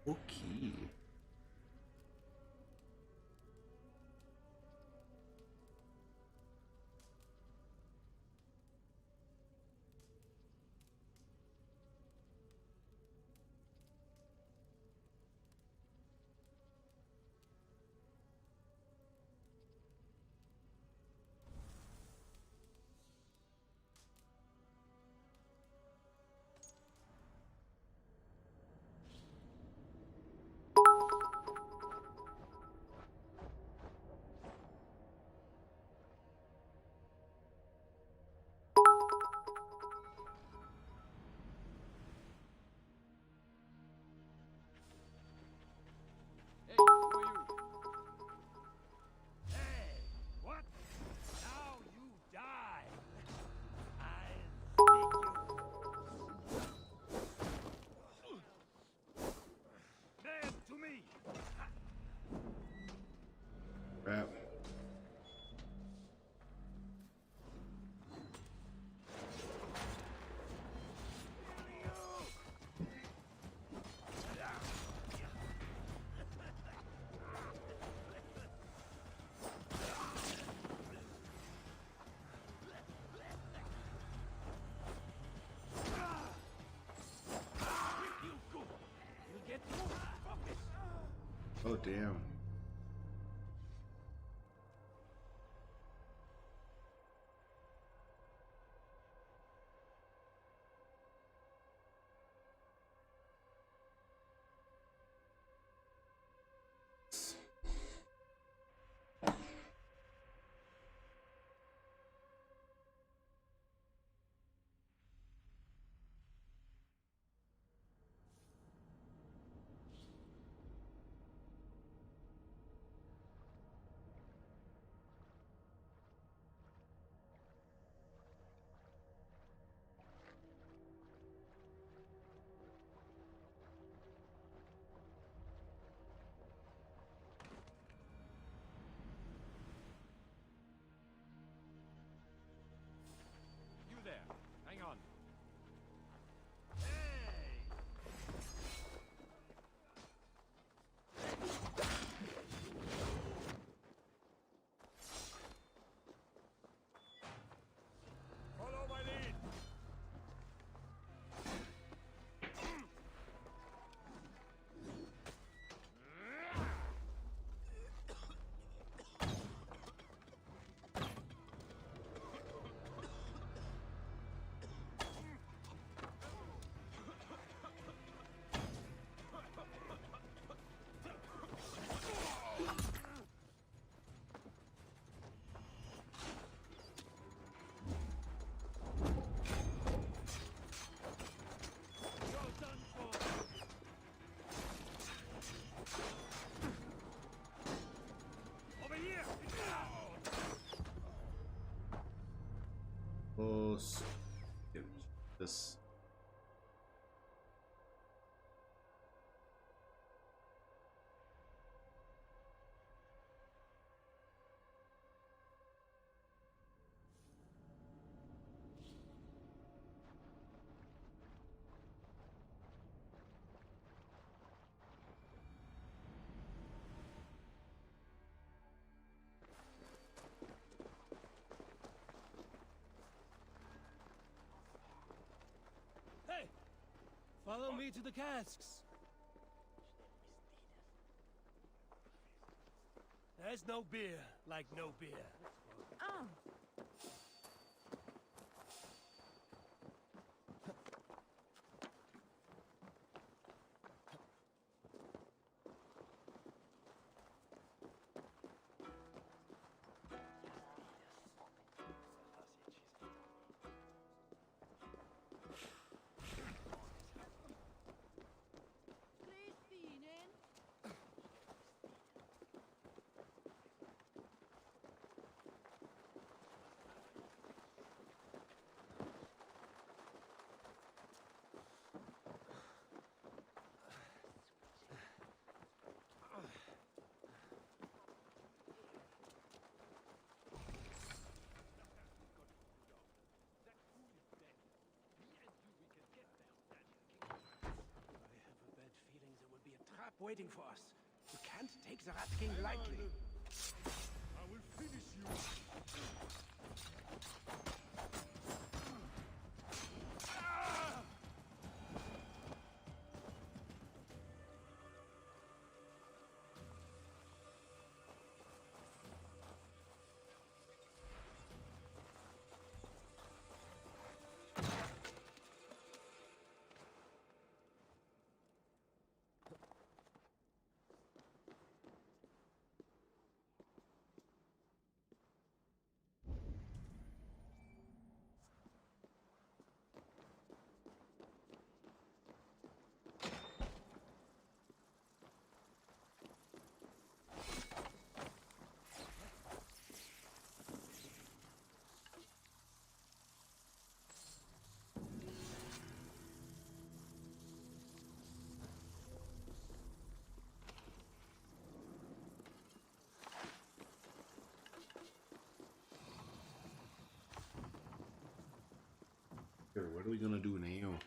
Okay. Hey, who are you? Hey, what? Now you die. I'll take you. Man to me. Crap. You'll get focus. Oh, damn. You there. Hang on. Hey! Follow my lead. You're done for. Over here. Oh, this. Hey! Follow me to the casks. There's no beer like no beer. Oh, Christinen. waiting for us. You can't take the Rat King lightly. I will finish you. Here, what are we gonna do now?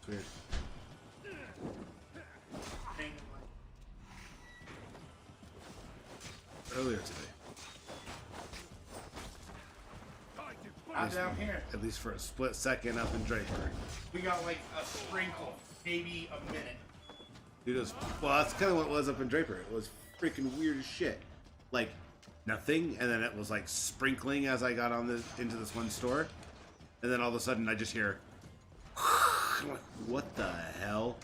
Weird. Earlier today. I'm down here. At least for a split second up in Draper. We got like a sprinkle, maybe a minute. Dude, it was, well, that's kind of what it was up in Draper. It was freaking weird as shit. Like, nothing, and then it was like sprinkling as I got on into this one store. and then all of a sudden I just hear, I'm like, what the hell?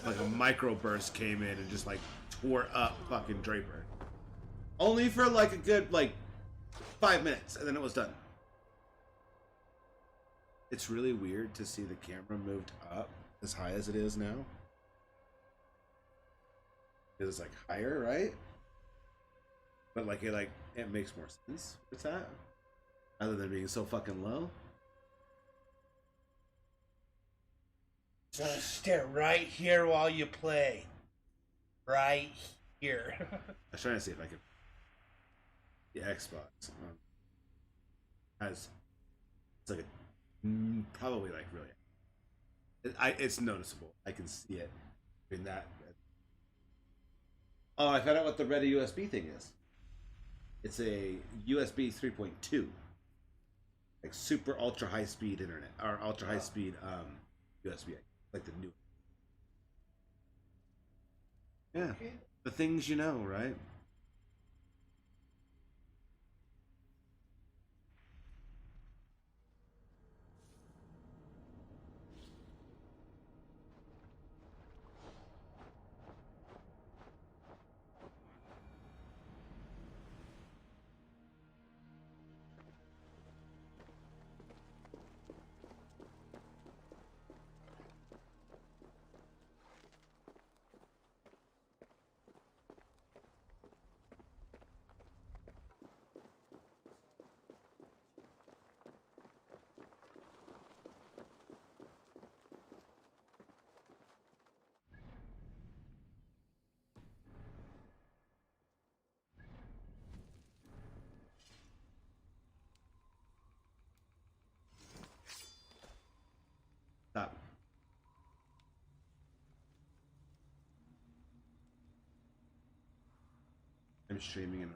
Like a microburst came in and just like tore up fucking Draper. Only for like a good like 5 minutes, and then it was done. It's really weird to see the camera moved up as high as it is now. Because it's like higher, right? But like it makes more sense with that. Other than being so fucking low. Just stare right here while you play. Right here. I was trying to see if I could. The Xbox has it's like a probably like really. It's noticeable. I can see it in that. Oh, I found out what the Ready USB thing is. It's a USB 3.2, like super ultra high speed internet or ultra high speed USB, like the new. Yeah, the things you know, right? Stop. I'm streaming and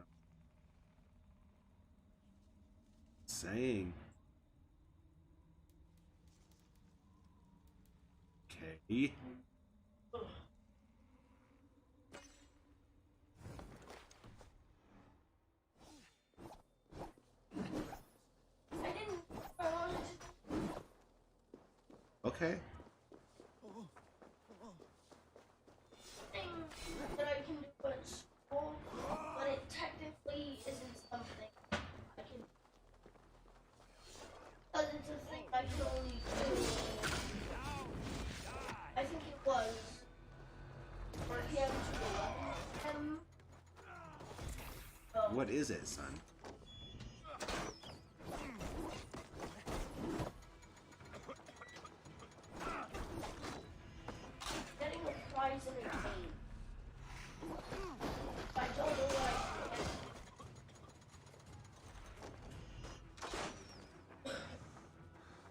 saying. Okay. Okay. Thing that I can do at school, but it technically isn't something I can. Because it's a thing I can only do. I think it was for him to him. What is it, son? Getting a prize in a game. I don't know what I can.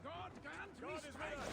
God grant me strength!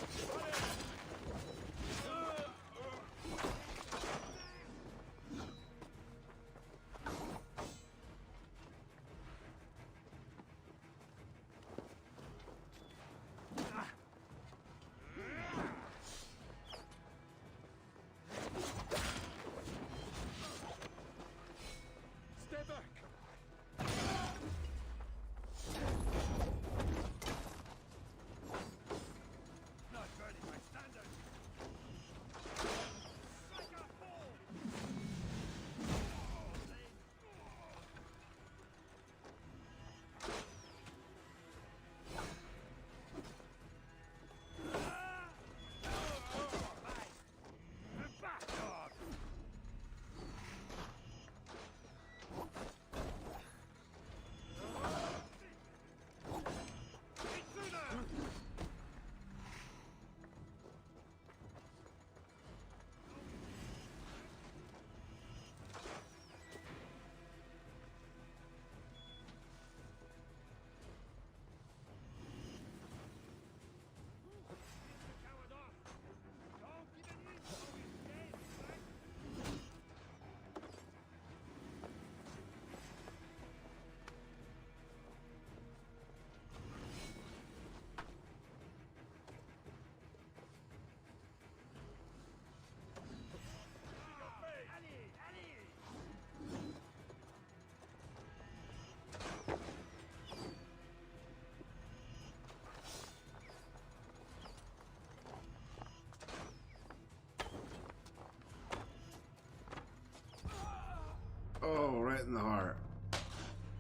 in the heart.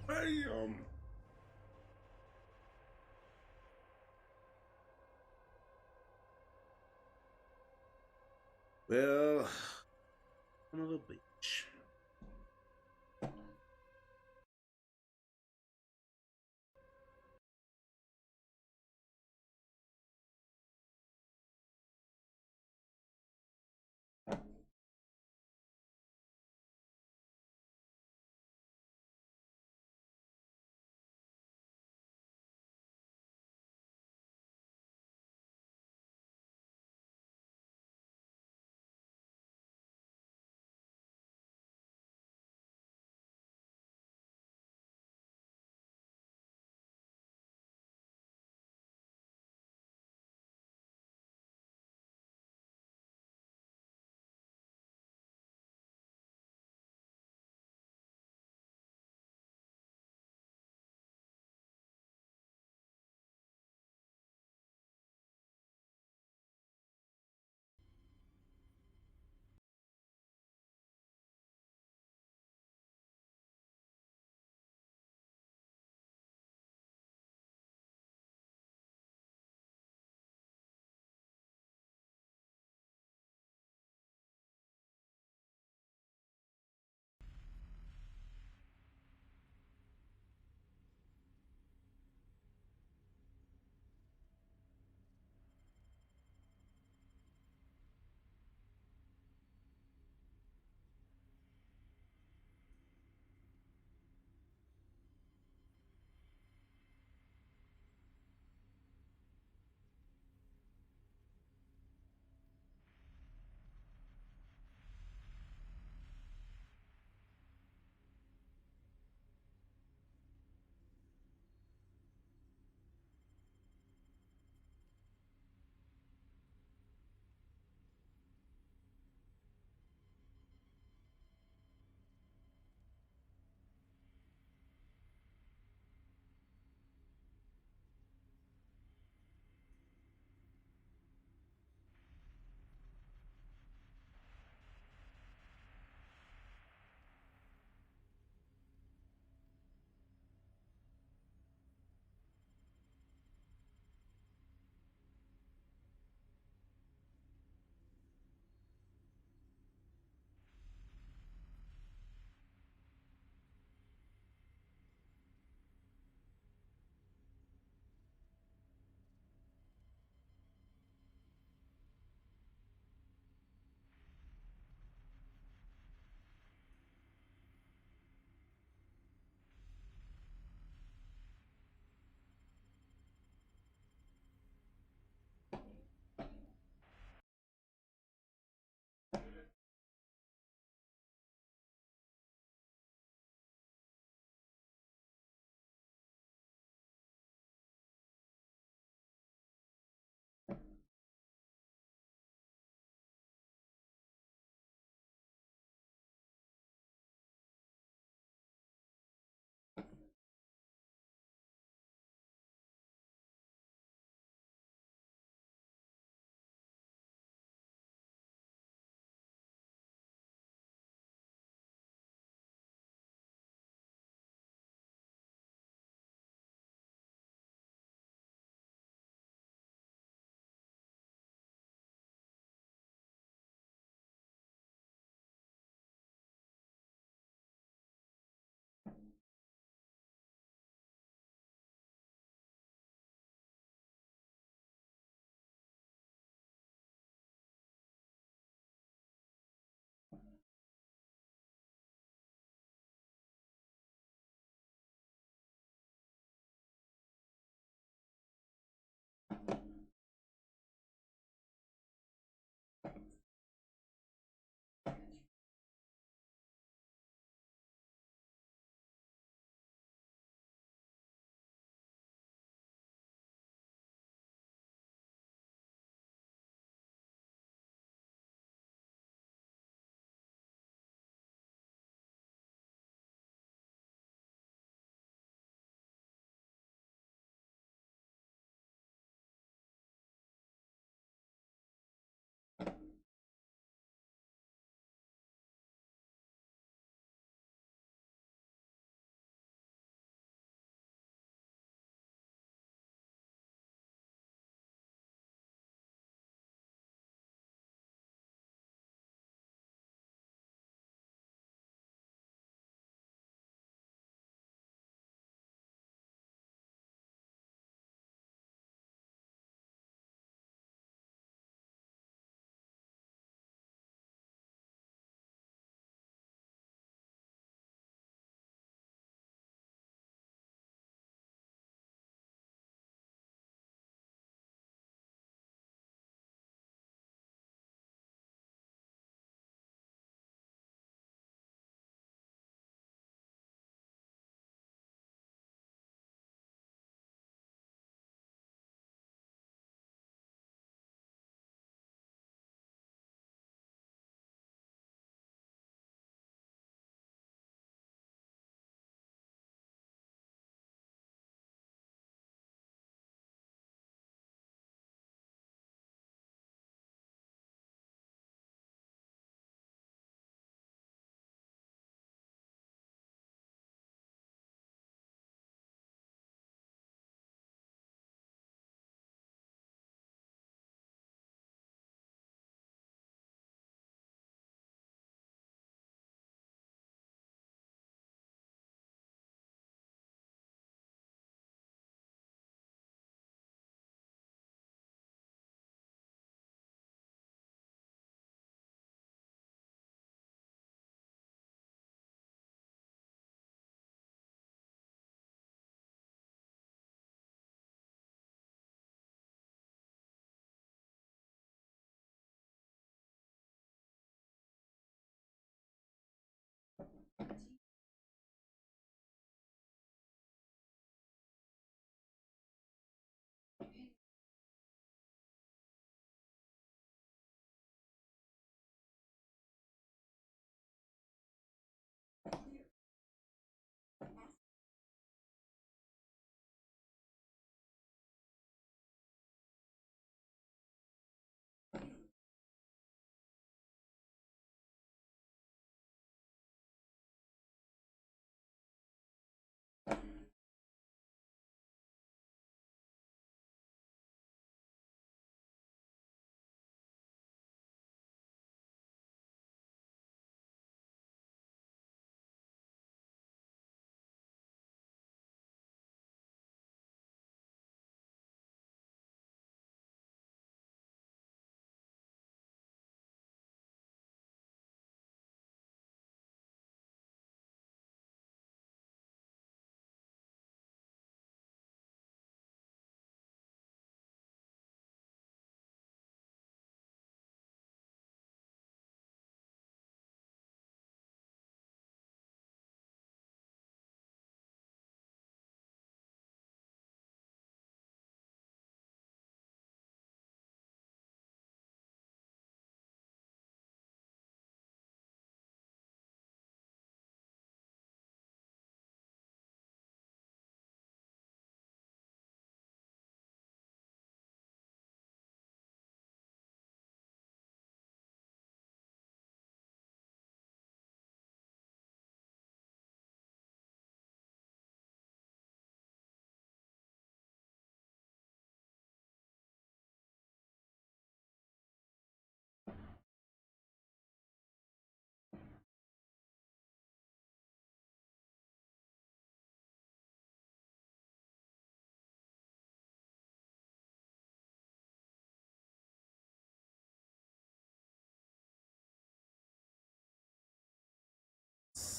Bam! Well, son of a bitch.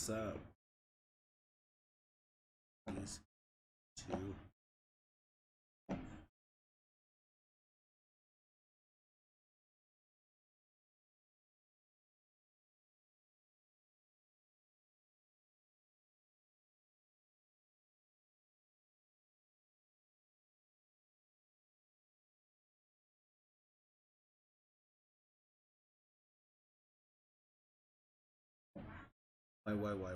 sub. These two. Why?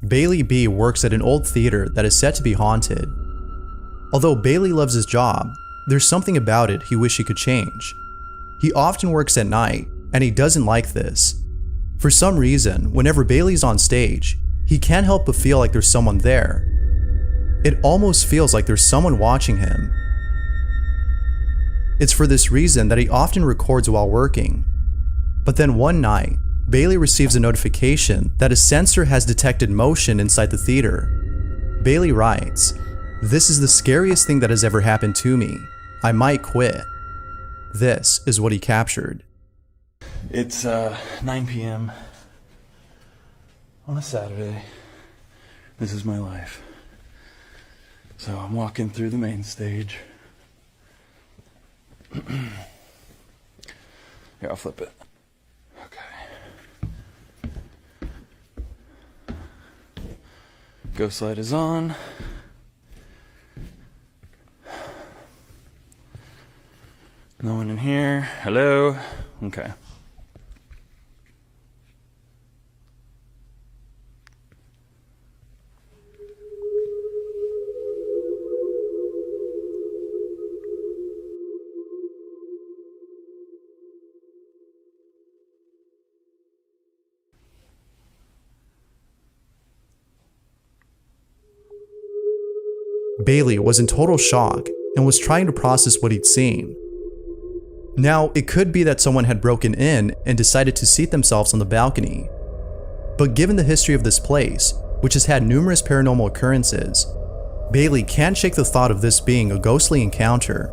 Bailey B works at an old theater that is set to be haunted. Although Bailey loves his job, there's something about it he wishes he could change. He often works at night, and he doesn't like this. For some reason, whenever Bailey's on stage, he can't help but feel like there's someone there. It almost feels like there's someone watching him. It's for this reason that he often records while working. But then one night, Bailey receives a notification that a sensor has detected motion inside the theater. Bailey writes, "This is the scariest thing that has ever happened to me. I might quit." This is what he captured. It's 9 p.m. on a Saturday. This is my life. So I'm walking through the main stage. Here, I'll flip it. Okay. Ghost light is on. No one in here. Hello? Okay. Bailey was in total shock and was trying to process what he'd seen. Now, it could be that someone had broken in and decided to seat themselves on the balcony. But given the history of this place, which has had numerous paranormal occurrences, Bailey can't shake the thought of this being a ghostly encounter.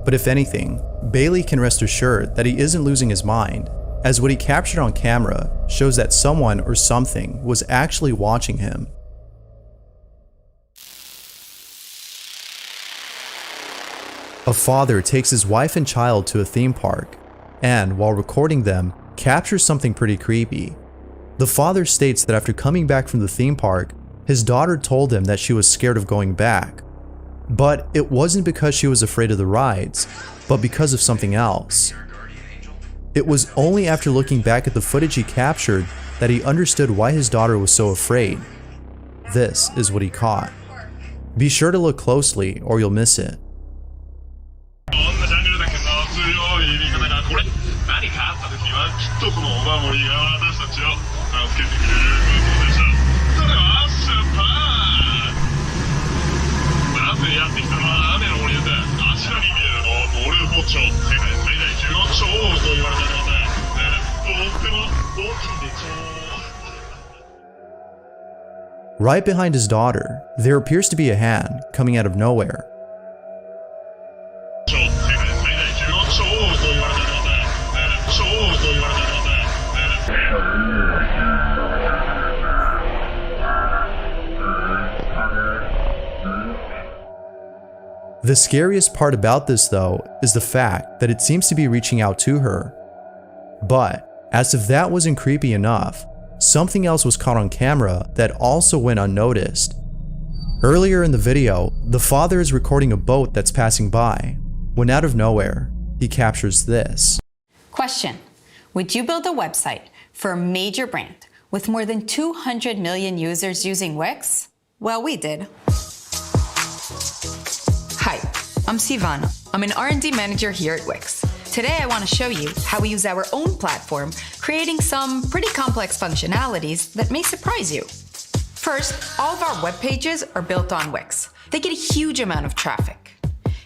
But if anything, Bailey can rest assured that he isn't losing his mind, as what he captured on camera shows that someone or something was actually watching him. A father takes his wife and child to a theme park, and while recording them, captures something pretty creepy. The father states that after coming back from the theme park, his daughter told him that she was scared of going back. But it wasn't because she was afraid of the rides, but because of something else. It was only after looking back at the footage he captured that he understood why his daughter was so afraid. This is what he caught. Be sure to look closely or you'll miss it. Right behind his daughter, there appears to be a hand coming out of nowhere. The scariest part about this, though, is the fact that it seems to be reaching out to her. But, as if that wasn't creepy enough, something else was caught on camera that also went unnoticed. Earlier in the video, the father is recording a boat that's passing by, when out of nowhere, he captures this. Question: would you build a website for a major brand with more than 200 million users using Wix? Well, we did. Hi, I'm Sivana. I'm an R&D manager here at Wix. Today I want to show you how we use our own platform, creating some pretty complex functionalities that may surprise you. First, all of our web pages are built on Wix. They get a huge amount of traffic.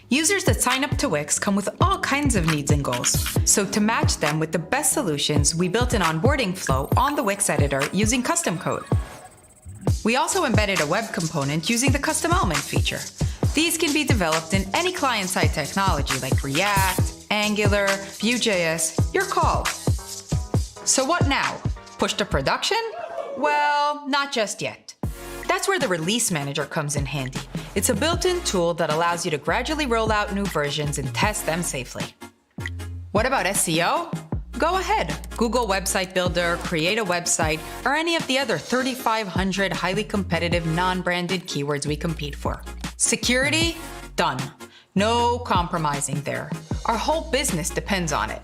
Users that sign up to Wix come with all kinds of needs and goals. So to match them with the best solutions, we built an onboarding flow on the Wix editor using custom code. We also embedded a web component using the custom element feature. These can be developed in any client-side technology like React, Angular, Vue.js, your call. So what now? Push to production? Well, not just yet. That's where the Release Manager comes in handy. It's a built-in tool that allows you to gradually roll out new versions and test them safely. What about SEO? Go ahead. Google Website Builder, create a website, or any of the other 3,500 highly competitive non-branded keywords we compete for. Security? Done. No compromising there. Our whole business depends on it.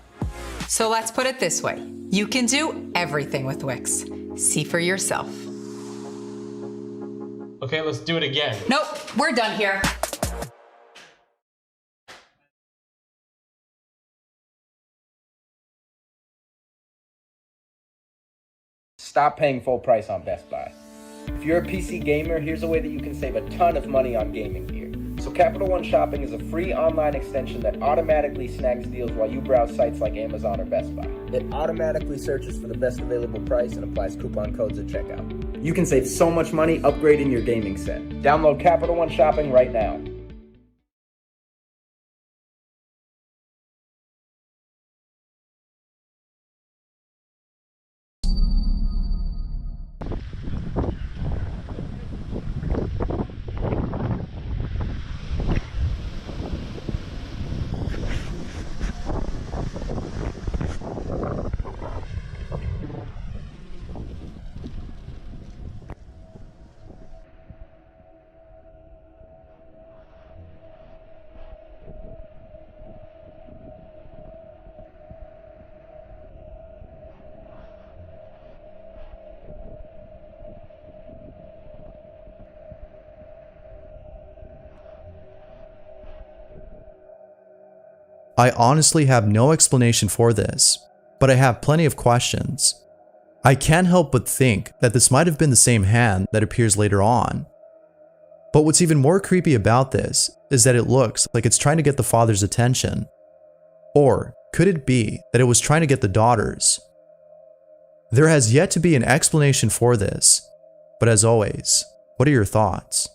So let's put it this way. You can do everything with Wix. See for yourself. Okay, let's do it again. Nope, we're done here. Stop paying full price on Best Buy. If you're a PC gamer, here's a way that you can save a ton of money on gaming gear. So Capital One Shopping is a free online extension that automatically snags deals while you browse sites like Amazon or Best Buy. It automatically searches for the best available price and applies coupon codes at checkout. You can save so much money upgrading your gaming set. Download Capital One Shopping right now. I honestly have no explanation for this, but I have plenty of questions. I can't help but think that this might have been the same hand that appears later on. But what's even more creepy about this is that it looks like it's trying to get the father's attention. Or could it be that it was trying to get the daughter's? There has yet to be an explanation for this, but as always, what are your thoughts?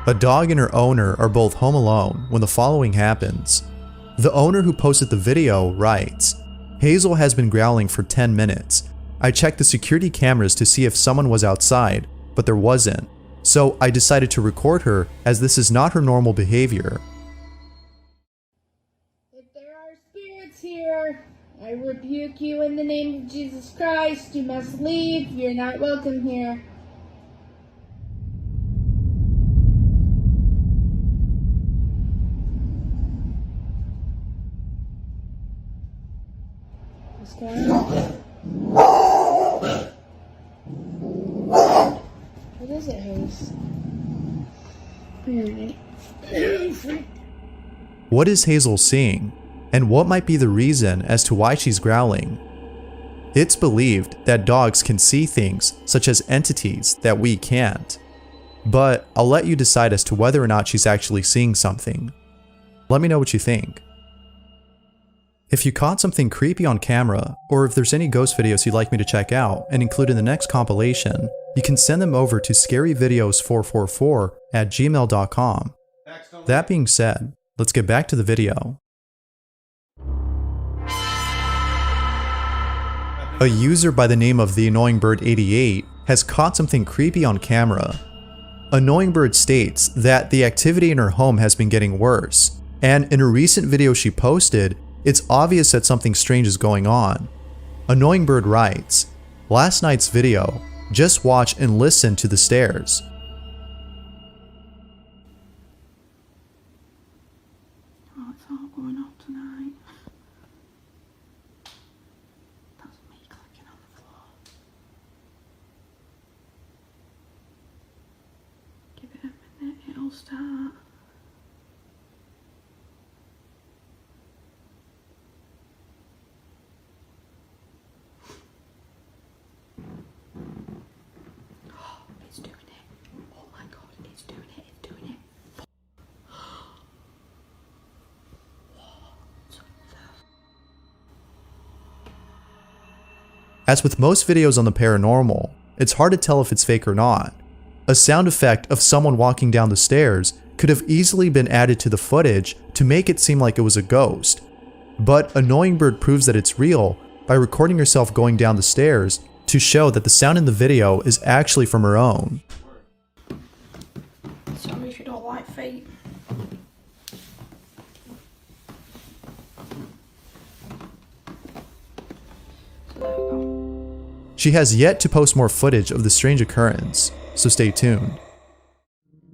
A dog and her owner are both home alone when the following happens. The owner who posted the video writes, "Hazel has been growling for 10 minutes. I checked the security cameras to see if someone was outside, but there wasn't. So I decided to record her as this is not her normal behavior." If there are spirits here, I rebuke you in the name of Jesus Christ. You must leave. You're not welcome here. What's going on? What is it, Hayes? Alright. What is Hazel seeing? And what might be the reason as to why she's growling? It's believed that dogs can see things such as entities that we can't. But I'll let you decide as to whether or not she's actually seeing something. Let me know what you think. If you caught something creepy on camera, or if there's any ghost videos you'd like me to check out and include in the next compilation, you can send them over to scaryvideos444@gmail.com. That being said, let's get back to the video. A user by the name of TheAnnoyingBird88 has caught something creepy on camera. Annoyingbird states that the activity in her home has been getting worse, and in a recent video she posted, it's obvious that something strange is going on. Annoyingbird writes, "Last night's video, just watch and listen to the stairs." Oh, it's all going on tonight. That's me clicking on the floor. Give it a minute, it'll start. It's doing it. Oh my god, it's doing it, it's doing it. As with most videos on the paranormal, it's hard to tell if it's fake or not. A sound effect of someone walking down the stairs could have easily been added to the footage to make it seem like it was a ghost. But Annoying Bird proves that it's real by recording herself going down the stairs to show that the sound in the video is actually from her own. Sorry if you don't like feet. So there we go. She has yet to post more footage of the strange occurrence, so stay tuned.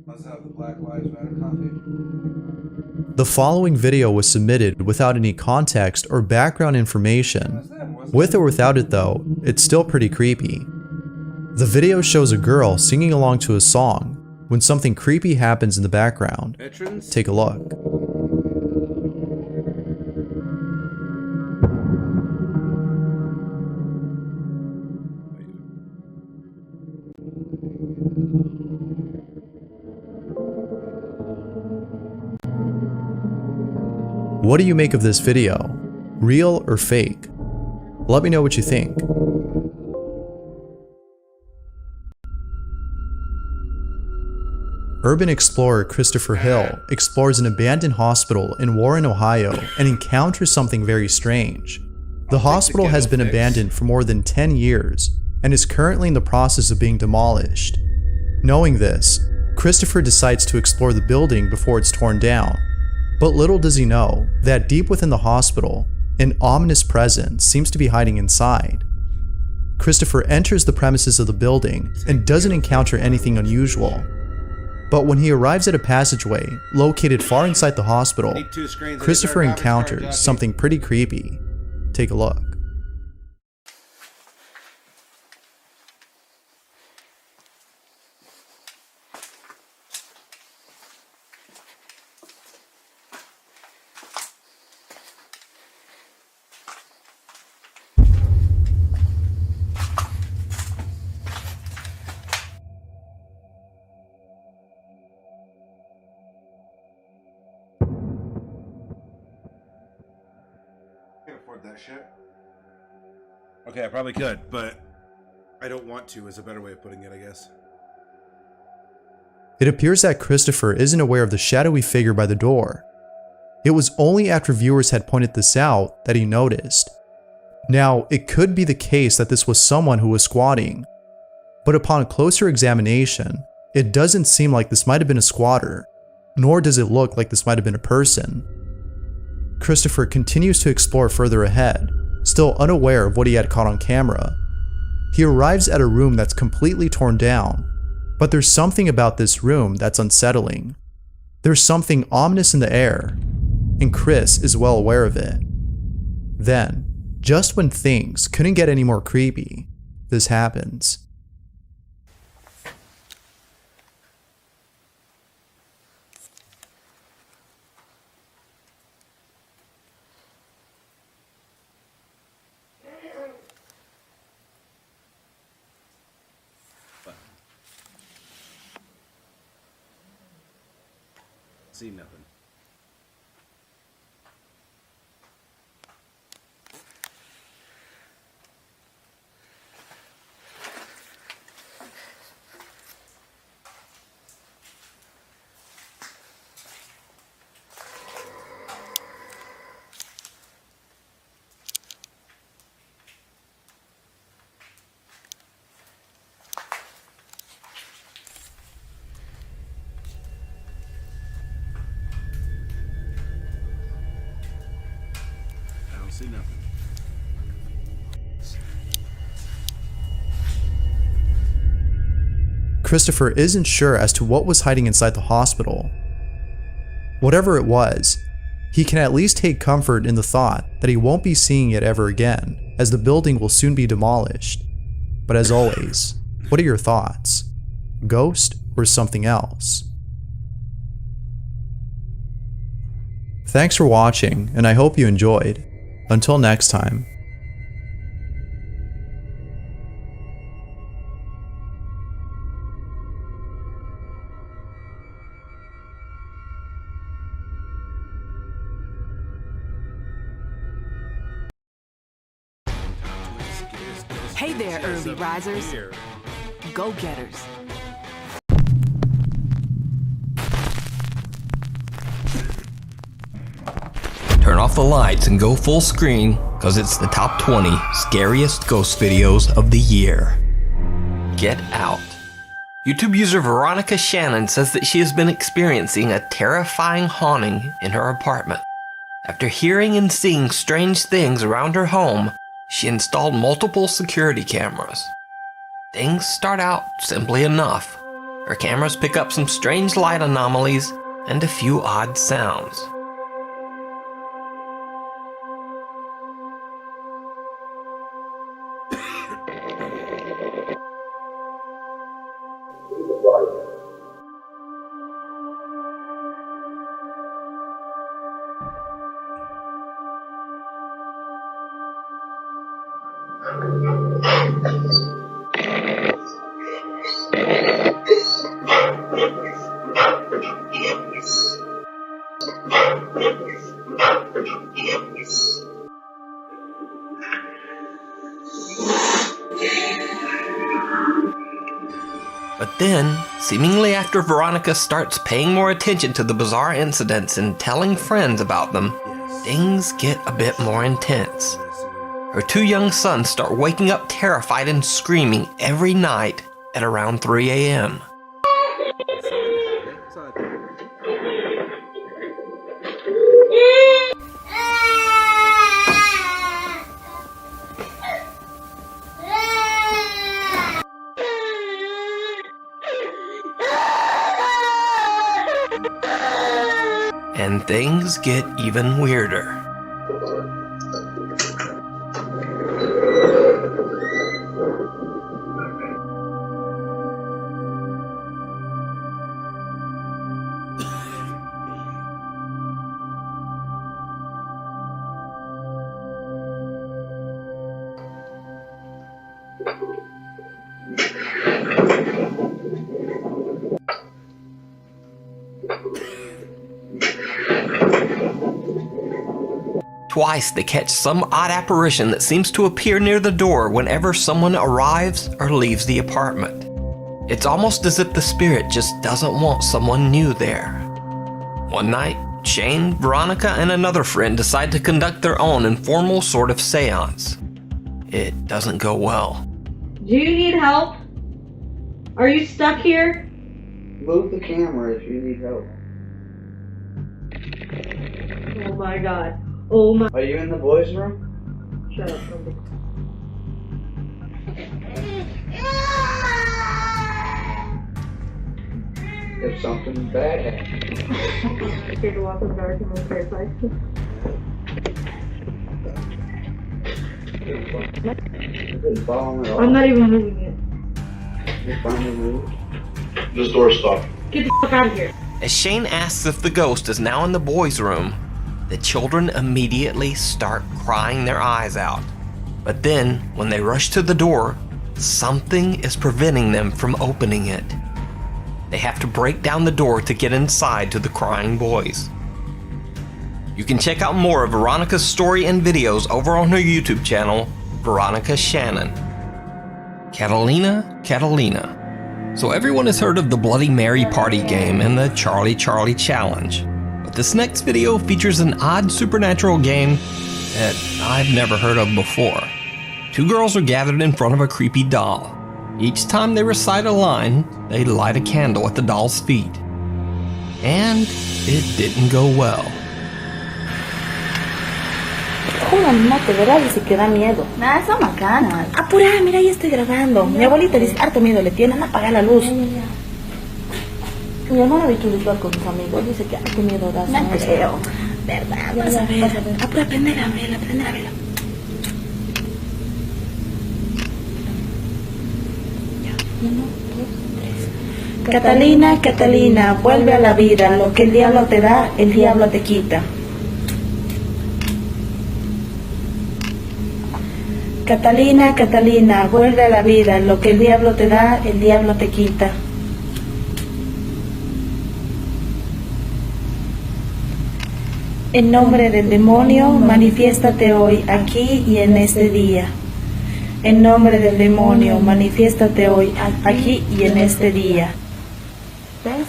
Let's have the Black Lives Matter coffee. The following video was submitted without any context or background information. With or without it though, it's still pretty creepy. The video shows a girl singing along to a song when something creepy happens in the background. Veterans? Take a look. What do you make of this video? Real or fake? Let me know what you think. Urban explorer Christopher Hill explores an abandoned hospital in Warren, Ohio, and encounters something very strange. The hospital has been abandoned for more than 10 years and is currently in the process of being demolished. Knowing this, Christopher decides to explore the building before it's torn down. But little does he know that deep within the hospital, an ominous presence seems to be hiding inside. Christopher enters the premises of the building and doesn't encounter anything unusual. But when he arrives at a passageway located far inside the hospital, Christopher encounters something pretty creepy. Take a look. That shit. Okay, I probably could, but I don't want to is a better way of putting it, I guess. It appears that Christopher isn't aware of the shadowy figure by the door. It was only after viewers had pointed this out that he noticed. Now, it could be the case that this was someone who was squatting, but upon closer examination, it doesn't seem like this might have been a squatter, nor does it look like this might have been a person. Christopher continues to explore further ahead, still unaware of what he had caught on camera. He arrives at a room that's completely torn down, but there's something about this room that's unsettling. There's something ominous in the air, and Chris is well aware of it. Then, just when things couldn't get any more creepy, this happens. See nothing. See nothing. Christopher isn't sure as to what was hiding inside the hospital. Whatever it was, he can at least take comfort in the thought that he won't be seeing it ever again, as the building will soon be demolished. But as always, what are your thoughts? Ghost or something else? Thanks for watching, and I hope you enjoyed. Until next time. Hey there, early risers. go-getters. Turn off the lights and go full screen, cause it's the top 20 scariest ghost videos of the year. Get Out. YouTube user Veronica Shannon says that she has been experiencing a terrifying haunting in her apartment. After hearing and seeing strange things around her home, she installed multiple security cameras. Things start out simply enough. Her cameras pick up some strange light anomalies and a few odd sounds. But then, seemingly after Veronica starts paying more attention to the bizarre incidents and telling friends about them, things get a bit more intense. Her 2 young sons start waking up terrified and screaming every night at around 3 a.m. And things get even weirder. Twice they catch some odd apparition that seems to appear near the door whenever someone arrives or leaves the apartment. It's almost as if the spirit just doesn't want someone new there. One night, Shane, Veronica, and another friend decide to conduct their own informal sort of seance. It doesn't go well. Do you need help? Are you stuck here? Move the camera if you need help. Oh my god. Oh my. Are you in the boys' room? Shut up, Toby. If something bad happens. Scared to walk in the dark and look right place. I'm not even moving it. You finally moved. This door's stuck. Get the fuck out of here. As Shane asks if the ghost is now in the boys' room, the children immediately start crying their eyes out. But then, when they rush to the door, something is preventing them from opening it. They have to break down the door to get inside to the crying boys. You can check out more of Veronica's story and videos over on her YouTube channel, Veronica Shannon. Catalina. So everyone has heard of the Bloody Mary party game and the Charlie Charlie challenge. But this next video features an odd supernatural game that I've never heard of before. 2 girls are gathered in front of a creepy doll. Each time they recite a line, they light a candle at the doll's feet. And it didn't go well. Mate, ¿verdad? Dice que da miedo. Nada, está macana. Apura, mira, ya estoy grabando. Mi abuelita dice, harto miedo le tienen, apaga la luz. Mi hermano ha visto ritual con sus amigos, dice que harto miedo da. No creo. ¿Verdad? Vas a ver. Apura, prende la vela, prende la vela. Catalina, Catalina, vuelve a la vida. Lo que el diablo te da, el diablo te quita. Catalina, Catalina, vuelve a la vida. Lo que el diablo te da, el diablo te quita. En nombre del demonio, manifiéstate hoy, aquí y en este día. En nombre del demonio, manifiéstate hoy, aquí y en este día. ¿Ves?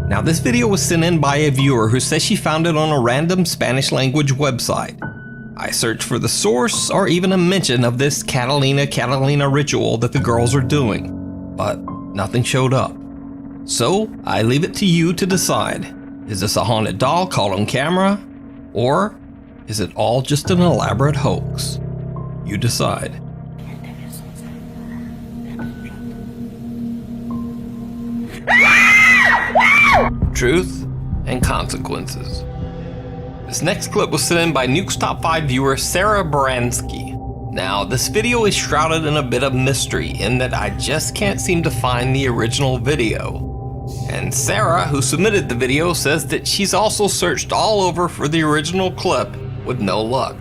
Now, this video was sent in by a viewer who says she found it on a random Spanish language website. I searched for the source or even a mention of this Catalina ritual that the girls are doing, but nothing showed up. So, I leave it to you to decide. Is this a haunted doll caught on camera? Or is it all just an elaborate hoax? You decide. Truth and consequences. This next clip was sent in by Nuke's Top 5 viewer Sarah Baranski. Now, this video is shrouded in a bit of mystery in that I just can't seem to find the original video. And Sarah, who submitted the video, says that she's also searched all over for the original clip with no luck.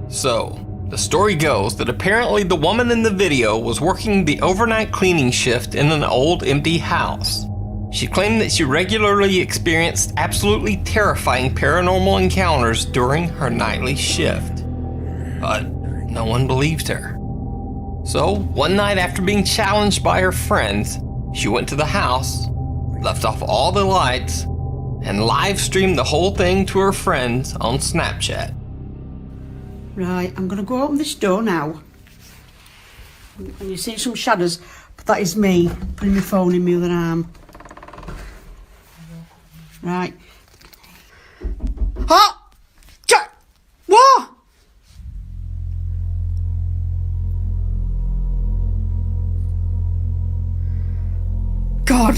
So, the story goes that apparently the woman in the video was working the overnight cleaning shift in an old empty house. She claimed that she regularly experienced absolutely terrifying paranormal encounters during her nightly shift. But no one believed her. So, one night after being challenged by her friends, she went to the house, left off all the lights, and live streamed the whole thing to her friends on Snapchat. Right, I'm going to go open this door now. And you see some shadows, but that is me putting my phone in my other arm. Right. Oh! What? God.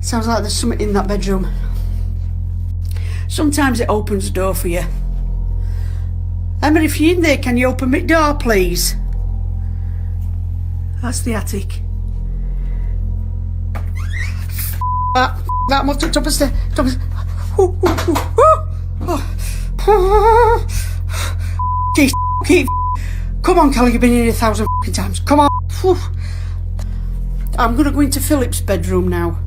Sounds like there's something in that bedroom. Sometimes it opens the door for you. Emma, if you're in there, can you open my door, please? That's the attic. That I'm up to the top of the stairs. Keith. Come on, Kelly, you've been here 1,000 times. Come on. I'm going to go into Philip's bedroom now.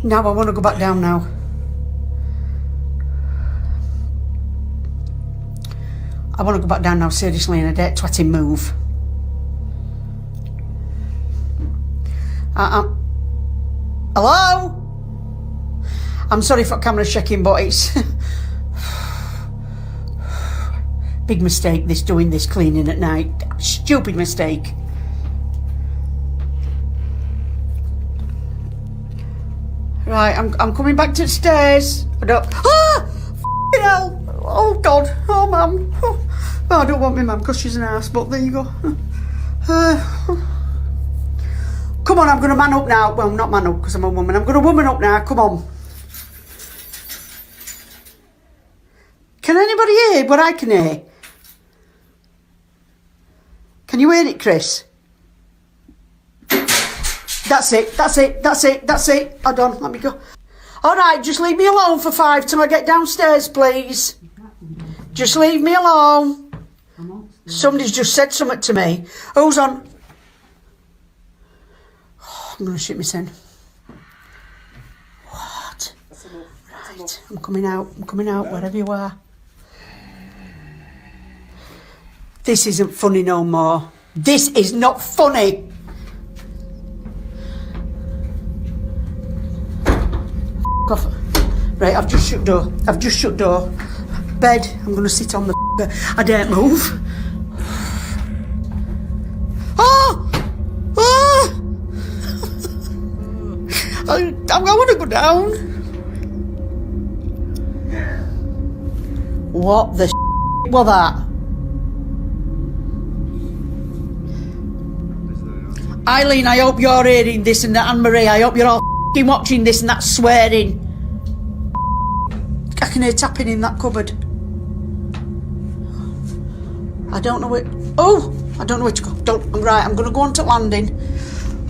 Now I want to go back down now. I want to go back down now, seriously, and I dare twatting move. Hello? I'm sorry for camera shaking, but it's... big mistake, this doing this cleaning at night. Stupid mistake. Right, I'm coming back to the stairs. I don't... Ah! F***ing hell! Oh, God. Oh, Mum. Oh, I don't want my mum because she's an ass, but there you go. Come on, I'm going to man up now. Well, not man up because I'm a woman. I'm going to woman up now. Come on. Can anybody hear what I can hear? Can you hear it, Chris? That's it. Hold on, let me go. All right, just leave me alone for 5 till I get downstairs, please. Just leave me alone. Somebody's just said something to me. Who's on? Oh, I'm going to shit myself. What? Right, I'm coming out, wherever you are. This isn't funny no more. This is not funny. Off. Right, I've just shut door. Bed, I'm going to sit on the bed. I daren't move. Oh! I want to go down. What the was that? Eileen, I hope you're hearing this and that. Anne-Marie, I hope you're all watching this and that swearing. I can hear tapping in that cupboard. I don't know where... Oh! I don't know where to go. I'm going to go on to landing.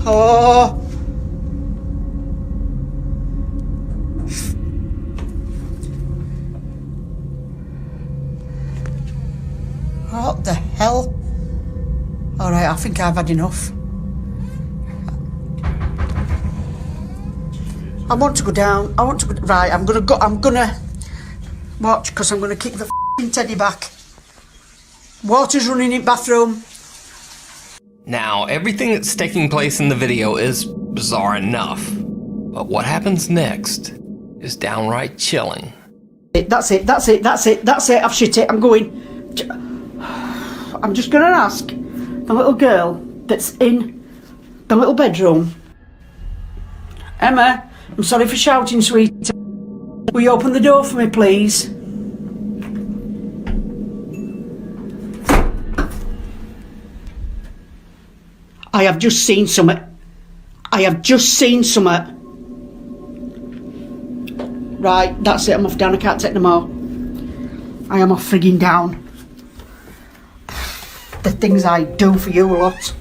Oh. What the hell? Alright, I think I've had enough. I want to go down. Right, I'm gonna watch, because I'm gonna kick the f***ing teddy back. Water's running in bathroom. Now, everything that's taking place in the video is bizarre enough, but what happens next is downright chilling. That's it. I've shit it. I'm going. I'm just gonna ask the little girl that's in the little bedroom. Emma, I'm sorry for shouting, sweet. Will you open the door for me, please? I have just seen something. Right, that's it. I'm off down. I can't take no more. I am off frigging down. The things I do for you lot.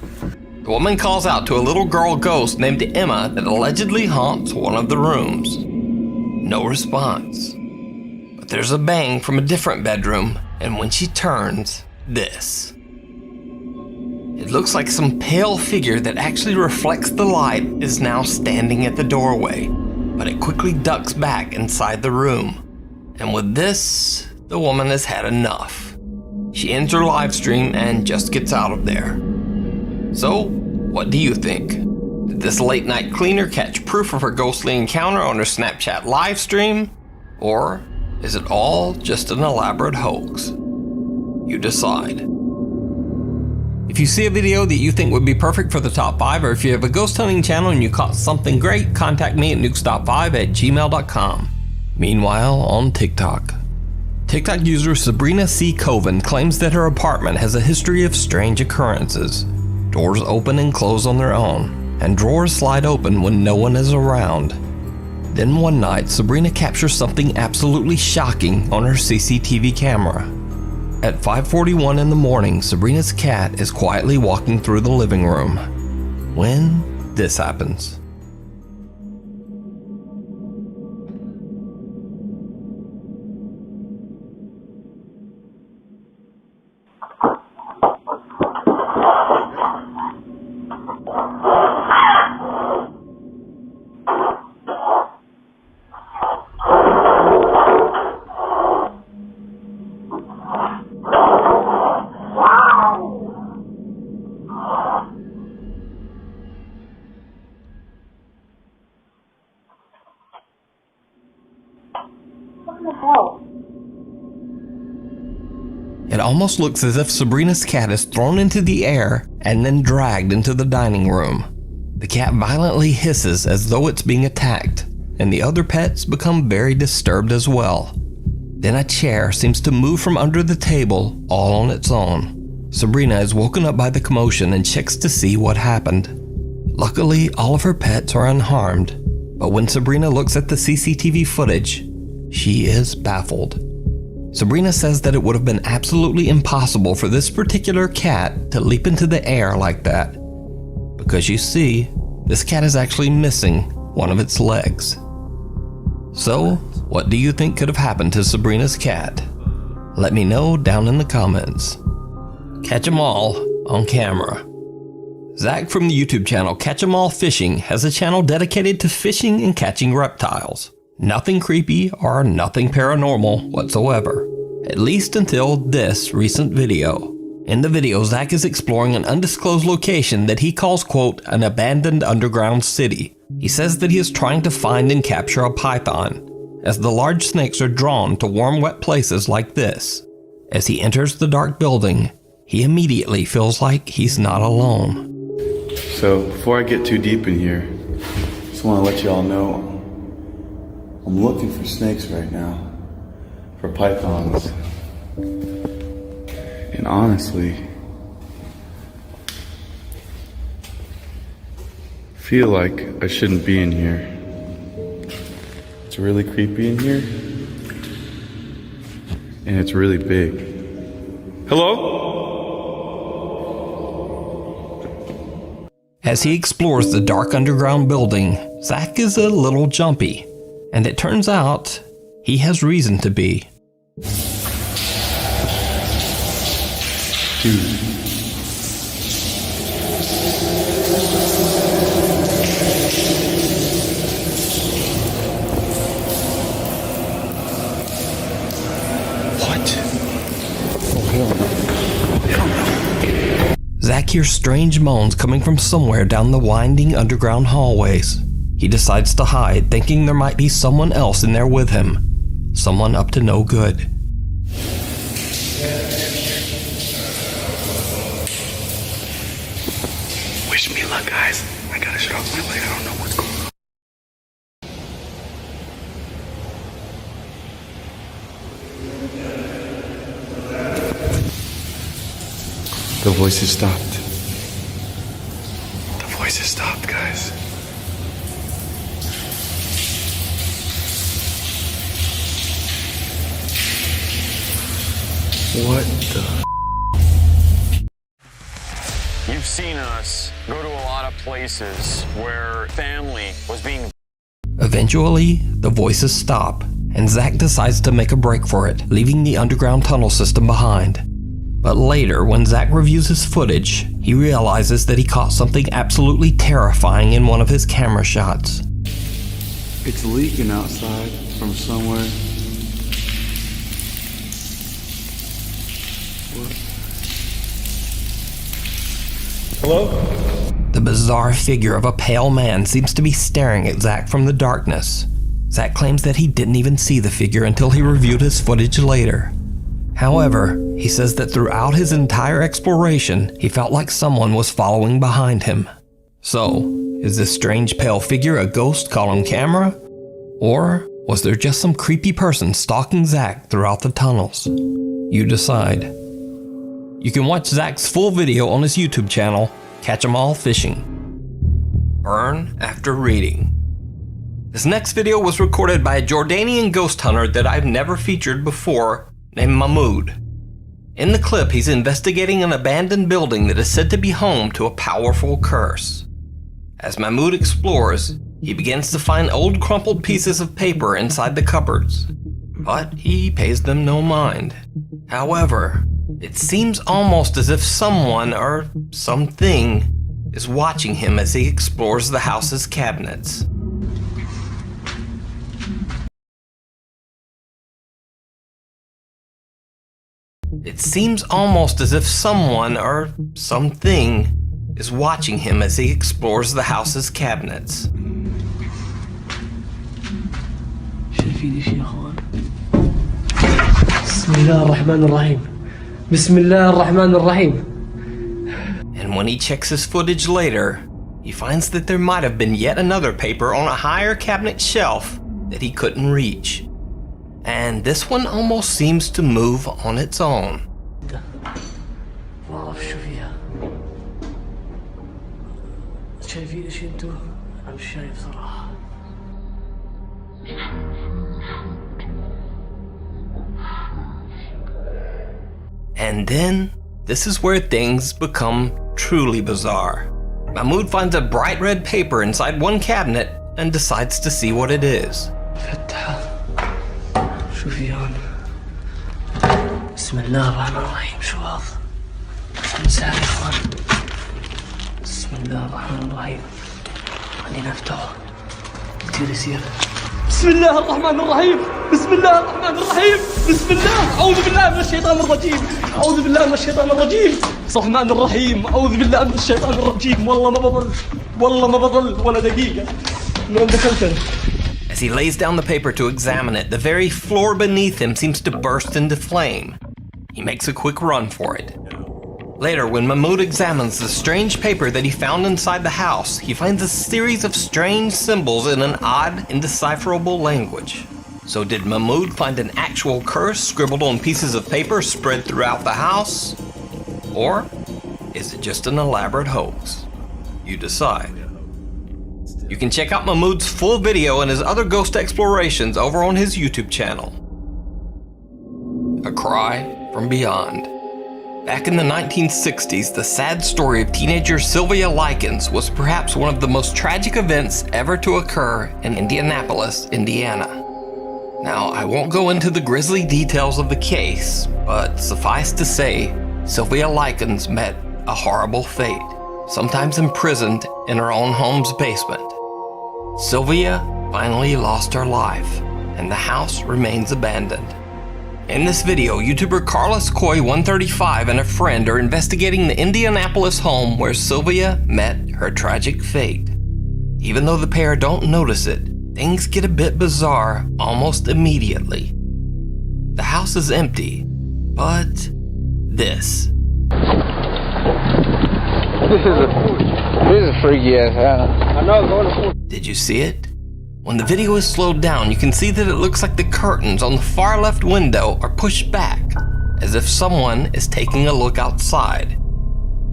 The woman calls out to a little girl ghost named Emma that allegedly haunts one of the rooms. No response. But there's a bang from a different bedroom, and when she turns, this. It looks like some pale figure that actually reflects the light is now standing at the doorway, but it quickly ducks back inside the room. And with this, the woman has had enough. She ends her live stream and just gets out of there. So, what do you think? Did this late night cleaner catch proof of her ghostly encounter on her Snapchat live stream? Or is it all just an elaborate hoax? You decide. If you see a video that you think would be perfect for the top 5, or if you have a ghost hunting channel and you caught something great, contact me at nukestop5@gmail.com. Meanwhile, on TikTok user Sabrina C. Coven claims that her apartment has a history of strange occurrences. Doors open and close on their own, and drawers slide open when no one is around. Then one night, Sabrina captures something absolutely shocking on her CCTV camera. At 5:41 in the morning, Sabrina's cat is quietly walking through the living room when this happens. It almost looks as if Sabrina's cat is thrown into the air and then dragged into the dining room. The cat violently hisses as though it's being attacked, and the other pets become very disturbed as well. Then a chair seems to move from under the table all on its own. Sabrina is woken up by the commotion and checks to see what happened. Luckily, all of her pets are unharmed, but when Sabrina looks at the CCTV footage, she is baffled. Sabrina says that it would have been absolutely impossible for this particular cat to leap into the air like that. Because you see, this cat is actually missing one of its legs. So, what do you think could have happened to Sabrina's cat? Let me know down in the comments. Catch 'em all on camera. Zach from the YouTube channel Catch 'em All Fishing has a channel dedicated to fishing and catching reptiles. Nothing creepy or nothing paranormal whatsoever. At least until this recent video. In the video, Zach is exploring an undisclosed location that he calls, quote, an abandoned underground city. He says that he is trying to find and capture a python, as the large snakes are drawn to warm, wet places like this. As he enters the dark building, he immediately feels like he's not alone. So, before I get too deep in here, I just want to let you all know I'm looking for snakes right now, for pythons. And honestly, I feel like I shouldn't be in here. It's really creepy in here, and it's really big. Hello? As he explores the dark underground building, Zach is a little jumpy, and it turns out he has reason to be. Zach hears strange moans coming from somewhere down the winding underground hallways. He decides to hide, thinking there might be someone else in there with him. Someone up to no good. Wish me luck, guys. I gotta shut off my light. I don't know what's going on. The voices stopped. The voices stopped, guys. What the? You've seen us go to a lot of places where family was being... Eventually, the voices stop, and Zach decides to make a break for it, leaving the underground tunnel system behind. But later, when Zach reviews his footage, he realizes that he caught something absolutely terrifying in one of his camera shots. It's leaking outside from somewhere. Hello? The bizarre figure of a pale man seems to be staring at Zach from the darkness. Zach claims that he didn't even see the figure until he reviewed his footage later. However, he says that throughout his entire exploration, he felt like someone was following behind him. So, is this strange pale figure a ghost caught on camera? Or was there just some creepy person stalking Zach throughout the tunnels? You decide. You can watch Zach's full video on his YouTube channel, Catch 'em All Fishing. Burn after reading. This next video was recorded by a Jordanian ghost hunter that I've never featured before, named Mahmoud. In the clip, he's investigating an abandoned building that is said to be home to a powerful curse. As Mahmoud explores, he begins to find old crumpled pieces of paper inside the cupboards, but he pays them no mind. However, it seems almost as if someone or something is watching him as he explores the house's cabinets. It seems almost as if someone or something is watching him as he explores the house's cabinets. And when he checks his footage later, he finds that there might have been yet another paper on a higher cabinet shelf that he couldn't reach. And this one almost seems to move on its own. And then, this is where things become truly bizarre. Mahmoud finds a bright red paper inside one cabinet and decides to see what it is. شوفي هون بسم الله الرحمن الرحيم شو هذا؟ مساء يا اخوان بسم الله الرحمن الرحيم خلينا نفتحه كثير يصير بسم الله الرحمن الرحيم بسم الله الرحمن الرحيم بسم الله أعوذ بالله من الشيطان الرجيم أعوذ بالله من الشيطان الرجيم الرحمن الرحيم أعوذ بالله من الشيطان الرجيم والله ما بضل ولا دقيقة من دخلت أنا. As he lays down the paper to examine it, the very floor beneath him seems to burst into flame. He makes a quick run for it. Later, when Mahmoud examines the strange paper that he found inside the house, he finds a series of strange symbols in an odd, indecipherable language. So did Mahmoud find an actual curse scribbled on pieces of paper spread throughout the house? Or is it just an elaborate hoax? You decide. You can check out Mahmoud's full video and his other ghost explorations over on his YouTube channel. A Cry from Beyond. Back in the 1960s, the sad story of teenager Sylvia Likens was perhaps one of the most tragic events ever to occur in Indianapolis, Indiana. Now, I won't go into the grisly details of the case, but suffice to say, Sylvia Likens met a horrible fate, sometimes imprisoned in her own home's basement. Sylvia finally lost her life, and the house remains abandoned. In this video, YouTuber Carlos Coy 135 and a friend are investigating the Indianapolis home where Sylvia met her tragic fate. Even though the pair don't notice it, things get a bit bizarre almost immediately. The house is empty, but this. This is a freaky ass house. I know. Did you see it? When the video is slowed down, you can see that it looks like the curtains on the far left window are pushed back, as if someone is taking a look outside.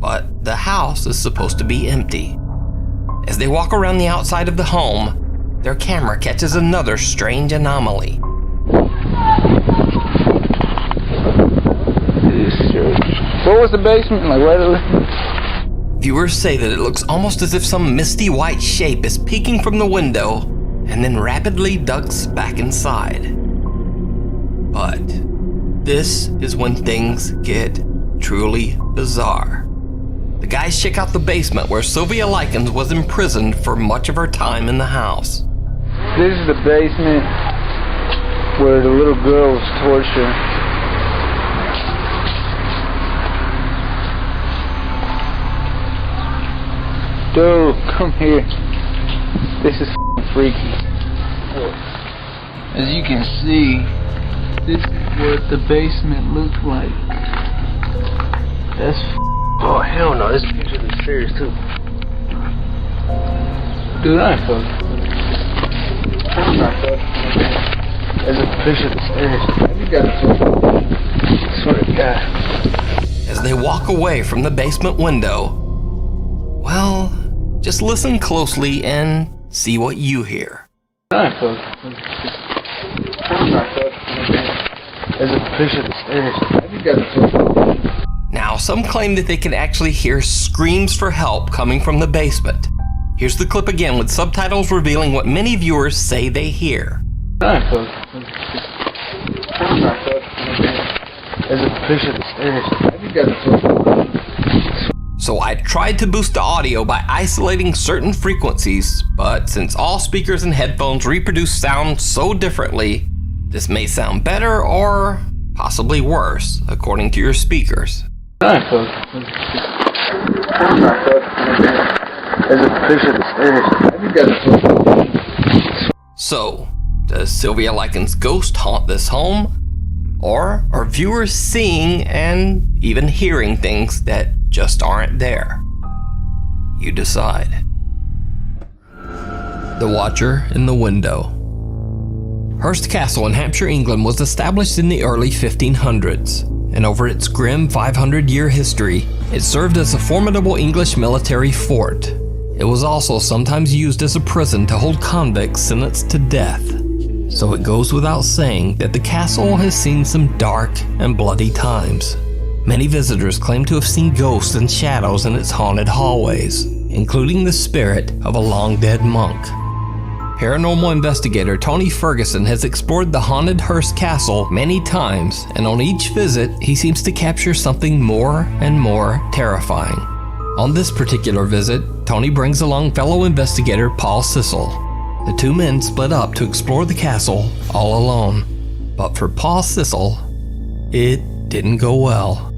But the house is supposed to be empty. As they walk around the outside of the home, their camera catches another strange anomaly. What was the basement like? Right? Viewers say that it looks almost as if some misty white shape is peeking from the window and then rapidly ducks back inside. But this is when things get truly bizarre. The guys check out the basement where Sylvia Likens was imprisoned for much of her time in the house. This is the basement where the little girl was tortured. Dude, come here. This is freaky. As you can see, this is what the basement looked like. That's oh hell no, this picture of the stairs too. Dude, I ain't fucking. I'm not fucking. There's a picture of the stairs. You gotta I swear to God. As they walk away from the basement window, well, just listen closely and see what you hear. I ain't fucking. I'm not fucking. There's a picture of the stairs. You gotta Now, some claim that they can actually hear screams for help coming from the basement. Here's the clip again with subtitles revealing what many viewers say they hear. I'm not fucking. There's a picture of the stairs. You gotta So I tried to boost the audio by isolating certain frequencies, but since all speakers and headphones reproduce sound so differently, this may sound better or possibly worse, according to your speakers. I'm not fucking. There's a picture of the stairs. So, does Sylvia Likens' ghost haunt this home? Or are viewers seeing and even hearing things that just aren't there? You decide. The Watcher in the Window. Hurst Castle in Hampshire, England was established in the early 1500s, and over its grim 500-year history, it served as a formidable English military fort. It was also sometimes used as a prison to hold convicts sentenced to death. So it goes without saying that the castle has seen some dark and bloody times. Many visitors claim to have seen ghosts and shadows in its haunted hallways, including the spirit of a long-dead monk. Paranormal investigator Tony Ferguson has explored the haunted Hurst Castle many times, and on each visit, he seems to capture something more and more terrifying. On this particular visit, Tony brings along fellow investigator Paul Sissel. The two men split up to explore the castle all alone. But for Paul Sissel, it didn't go well.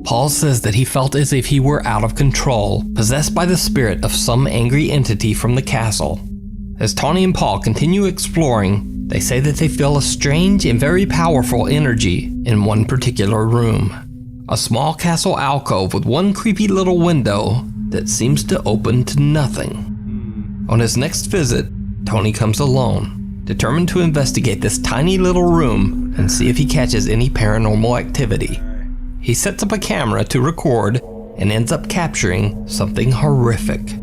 Paul says that he felt as if he were out of control, possessed by the spirit of some angry entity from the castle. As Tony and Paul continue exploring, they say that they feel a strange and very powerful energy in one particular room. A small castle alcove with one creepy little window that seems to open to nothing. On his next visit, Tony comes alone, determined to investigate this tiny little room and see if he catches any paranormal activity. He sets up a camera to record and ends up capturing something horrific.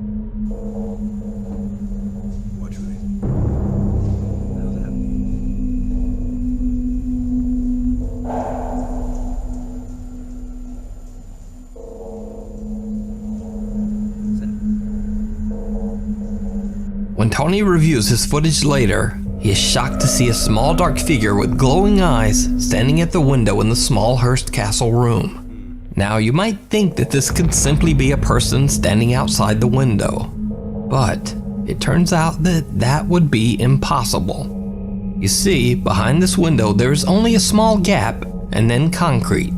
When Tony reviews his footage later, he is shocked to see a small dark figure with glowing eyes standing at the window in the small Hearst Castle room. Now, you might think that this could simply be a person standing outside the window, but it turns out that that would be impossible. You see, behind this window there is only a small gap and then concrete.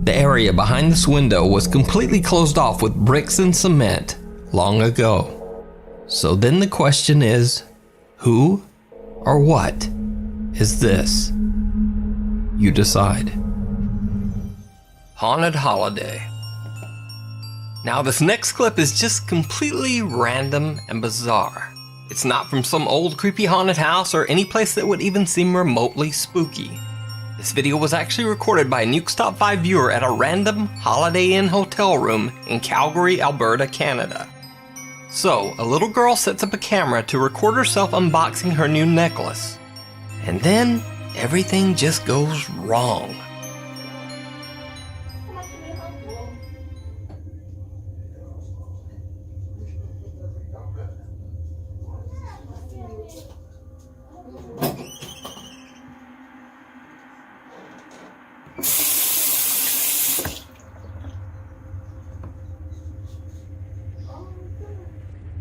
The area behind this window was completely closed off with bricks and cement long ago. So then the question is, who or what is this? You decide. Haunted Holiday. Now this next clip is just completely random and bizarre. It's not from some old creepy haunted house or any place that would even seem remotely spooky. This video was actually recorded by a Nuke's Top 5 viewer at a random Holiday Inn hotel room in Calgary, Alberta, Canada. So, a little girl sets up a camera to record herself unboxing her new necklace. And then, everything just goes wrong.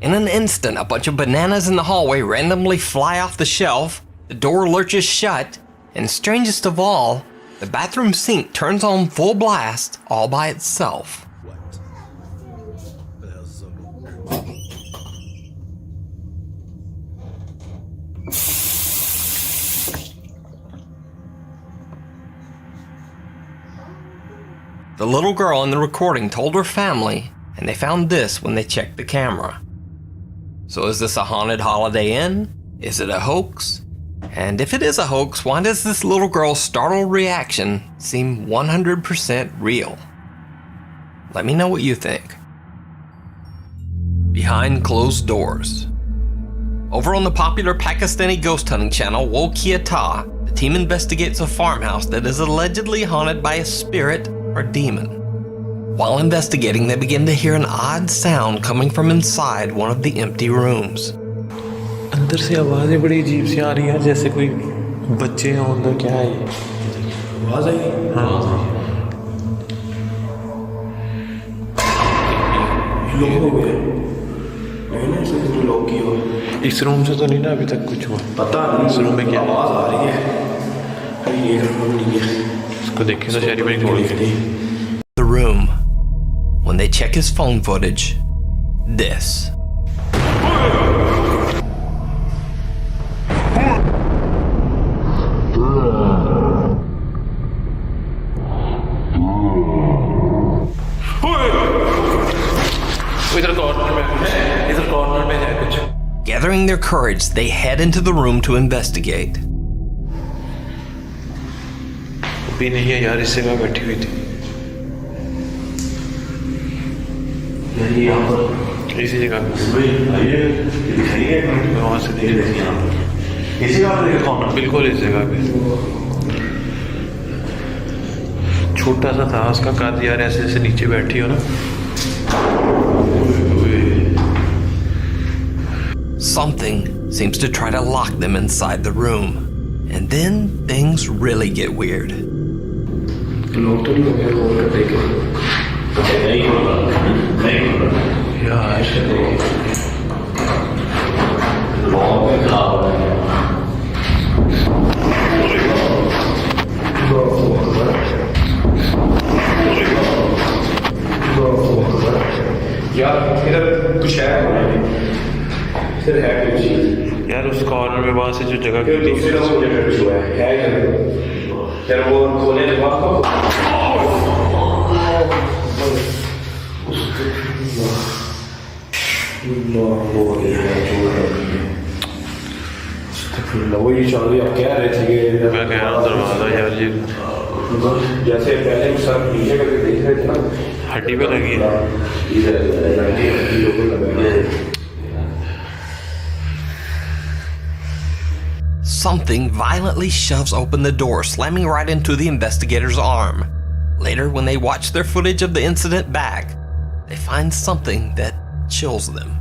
In an instant, a bunch of bananas in the hallway randomly fly off the shelf, the door lurches shut, and strangest of all, the bathroom sink turns on full blast all by itself. The little girl in the recording told her family, and they found this when they checked the camera. So is this a haunted Holiday Inn? Is it a hoax? And if it is a hoax, why does this little girl's startled reaction seem 100% real? Let me know what you think. Behind closed doors. Over on the popular Pakistani ghost hunting channel Wo Kia Ta, the team investigates a farmhouse that is allegedly haunted by a spirit or demon. While investigating, they begin to hear an odd sound coming from inside one of the empty rooms. अंदर से आवाजें बड़ी अजीब सी आ रही हैं, जैसे कोई बच्चे हों अंदर. क्या है ये? आवाज आई? हाँ. लोग हो गए. मैंने इसे लॉक किया. इस रूम से तो नहीं ना अभी तक कुछ हुआ. पता नहीं इस रूम में क्या आवाज आ रही है. ये रूम नहीं है. इसको देखे तो शरीर में गोली थी. The room. When they check his phone footage, this. Gathering their courage, they head into the room to investigate. भी नहीं है यार, इस जगह बैठी हुई थी. इसी जगह वहाँ से बिल्कुल इस जगह पे. छोटा सा था उसका काद यार, ऐसे ऐसे नीचे बैठी हो ना. Something seems to try to lock them inside the room, and then things really get weird. यार उस कॉर्नर में वहां से जो जगह वही चौधरी आप कह रहे थे कि मैं कह रहा हूँ दरवाजा यार ये जैसे पहले सर नीचे करके देख रहे थे ना हड्डी पे लगी है। Something violently shoves open the door, slamming right into the investigator's arm. Later, when they watch their footage of the incident back, they find something that chills them.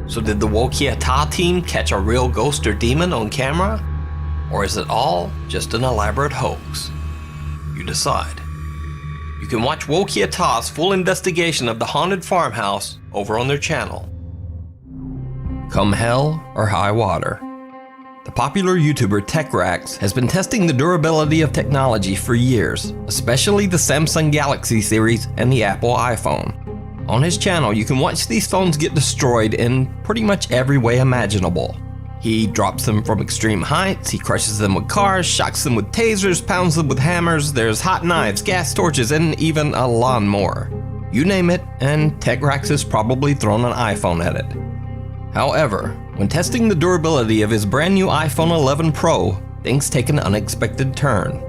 So did the Wokiata team catch a real ghost or demon on camera? Or is it all just an elaborate hoax? You decide. You can watch Wokiata's full investigation of the haunted farmhouse over on their channel. Come hell or high water. The popular YouTuber TechRax has been testing the durability of technology for years, especially the Samsung Galaxy series and the Apple iPhone. On his channel, you can watch these phones get destroyed in pretty much every way imaginable. He drops them from extreme heights, he crushes them with cars, shocks them with tasers, pounds them with hammers, there's hot knives, gas torches, and even a lawnmower. You name it, and TechRax has probably thrown an iPhone at it. However, when testing the durability of his brand new iPhone 11 Pro, things take an unexpected turn.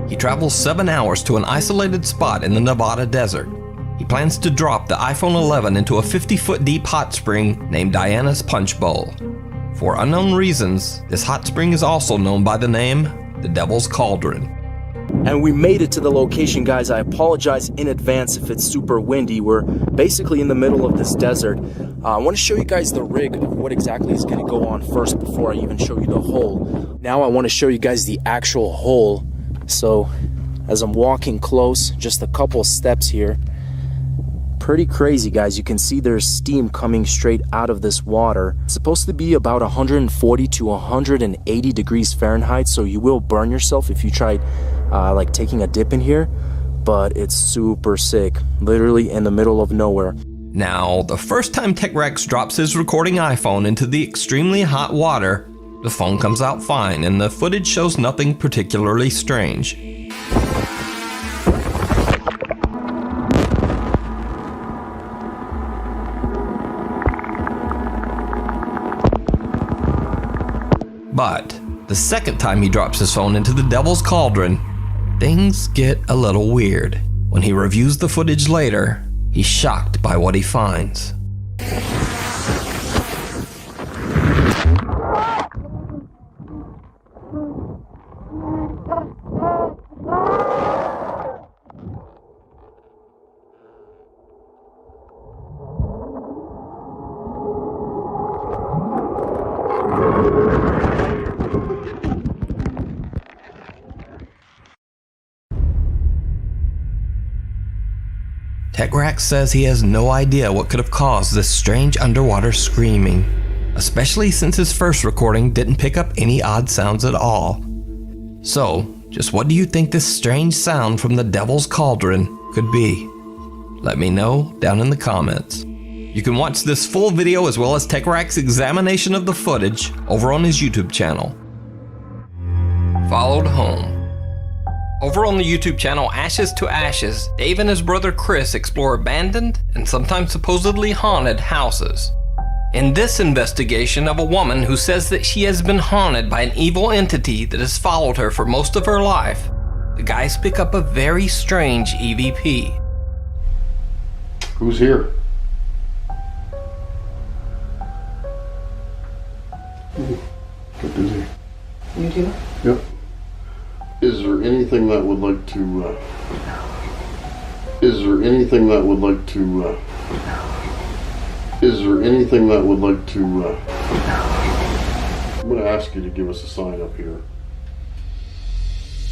He travels 7 hours to an isolated spot in the Nevada desert. He plans to drop the iPhone 11 into a 50-foot deep hot spring named Diana's Punch Bowl. For unknown reasons, this hot spring is also known by the name the Devil's Cauldron. And we made it to the location, guys. I apologize in advance if it's super windy. We're basically in the middle of this desert. I want to show you guys the rig of what exactly is going to go on first before I even show you the hole. Now I want to show you guys the actual hole. So as I'm walking close, just a couple steps here. Pretty crazy, guys. You can see there's steam coming straight out of this water. It's supposed to be about 140 to 180 degrees Fahrenheit, so you will burn yourself if you try like taking a dip in here, but it's super sick, literally in the middle of nowhere. Now, the first time TechRax drops his recording iPhone into the extremely hot water, the phone comes out fine and the footage shows nothing particularly strange. But the second time he drops his phone into the Devil's Cauldron, things get a little weird. When he reviews the footage later, he's shocked by what he finds. TechRax says he has no idea what could have caused this strange underwater screaming, especially since his first recording didn't pick up any odd sounds at all. So, just what do you think this strange sound from the Devil's Cauldron could be? Let me know down in the comments. You can watch this full video as well as TechRax's examination of the footage over on his YouTube channel. Followed Home. Over on the YouTube channel Ashes to Ashes, Dave and his brother Chris explore abandoned and sometimes supposedly haunted houses. In this investigation of a woman who says that she has been haunted by an evil entity that has followed her for most of her life, the guys pick up a very strange EVP. Who's here? Get busy. You too? Yep. Is there anything that would like to, Is there anything that would like to, Is there anything that would like to, I'm gonna ask you to give us a sign up here.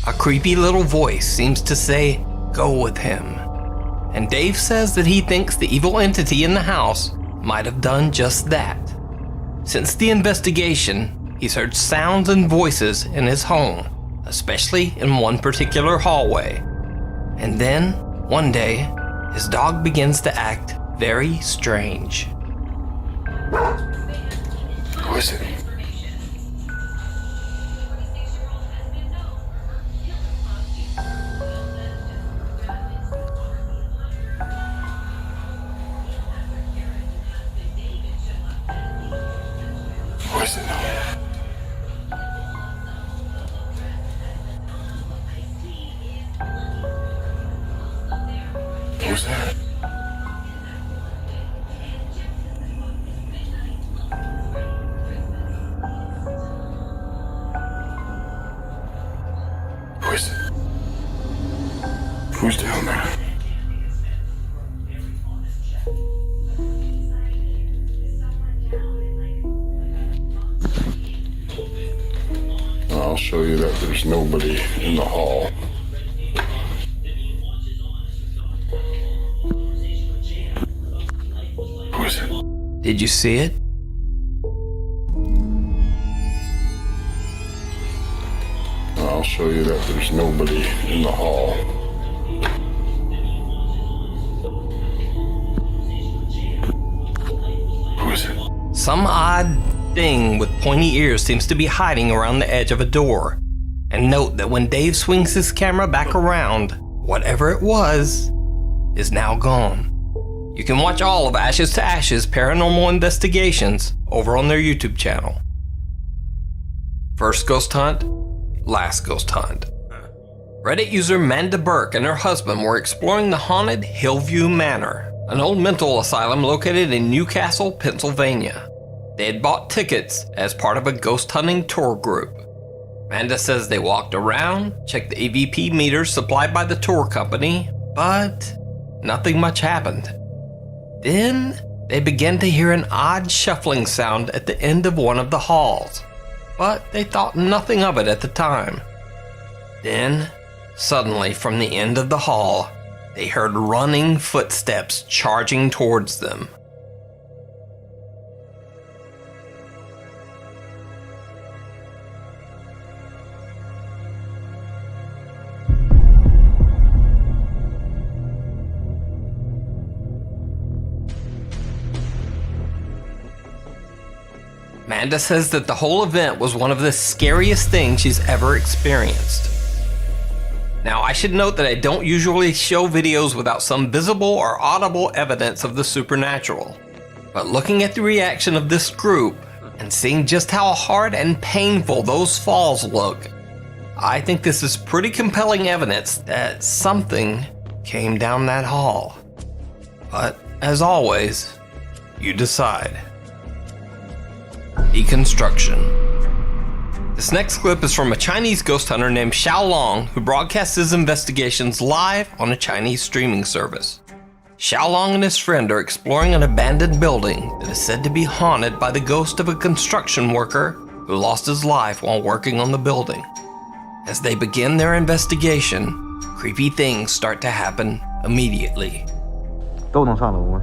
A creepy little voice seems to say, "Go with him." And Dave says that he thinks the evil entity in the house might have done just that. Since the investigation, he's heard sounds and voices in his home, especially in one particular hallway. And then, one day, his dog begins to act very strange. Who is it? Who is it? Who's that? Who is it? Who's down there? I'll show you that there's nobody in the hall. Who is it? Did you see it? I'll show you that there's nobody in the hall. Who is it? Some odd thing with pointy ears seems to be hiding around the edge of a door. And note that when Dave swings his camera back around, whatever it was is now gone. You can watch all of Ashes to Ashes Paranormal Investigations over on their YouTube channel. First ghost hunt, last ghost hunt. Reddit user Manda Burke and her husband were exploring the haunted Hillview Manor, an old mental asylum located in Newcastle, Pennsylvania. They had bought tickets as part of a ghost hunting tour group. Manda says they walked around, checked the EVP meters supplied by the tour company, but nothing much happened. Then they began to hear an odd shuffling sound at the end of one of the halls, but they thought nothing of it at the time. Then, suddenly from the end of the hall, they heard running footsteps charging towards them. Manda says that the whole event was one of the scariest things she's ever experienced. Now, I should note that I don't usually show videos without some visible or audible evidence of the supernatural. But looking at the reaction of this group and seeing just how hard and painful those falls look, I think this is pretty compelling evidence that something came down that hall. But as always, you decide. Deconstruction. This next clip is from a Chinese ghost hunter named Xiao Long, who broadcasts his investigations live on a Chinese streaming service. Xiao Long and his friend are exploring an abandoned building that is said to be haunted by the ghost of a construction worker who lost his life while working on the building. As they begin their investigation, creepy things start to happen immediately. 都能上楼吗？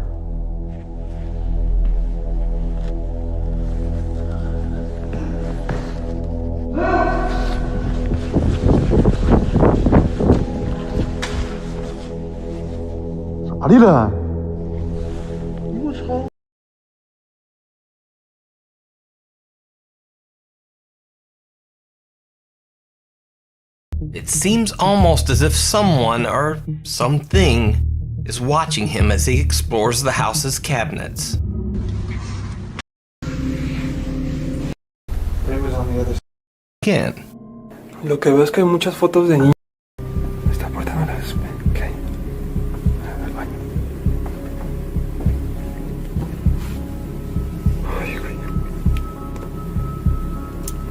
哪里了？我操！ It seems almost as if someone or something is watching him as he explores the house's cabinets. Again. Lo que veo es que hay muchas fotos de niños. Esta puerta no la ves. ¿Qué hay? El baño. Ay, güey.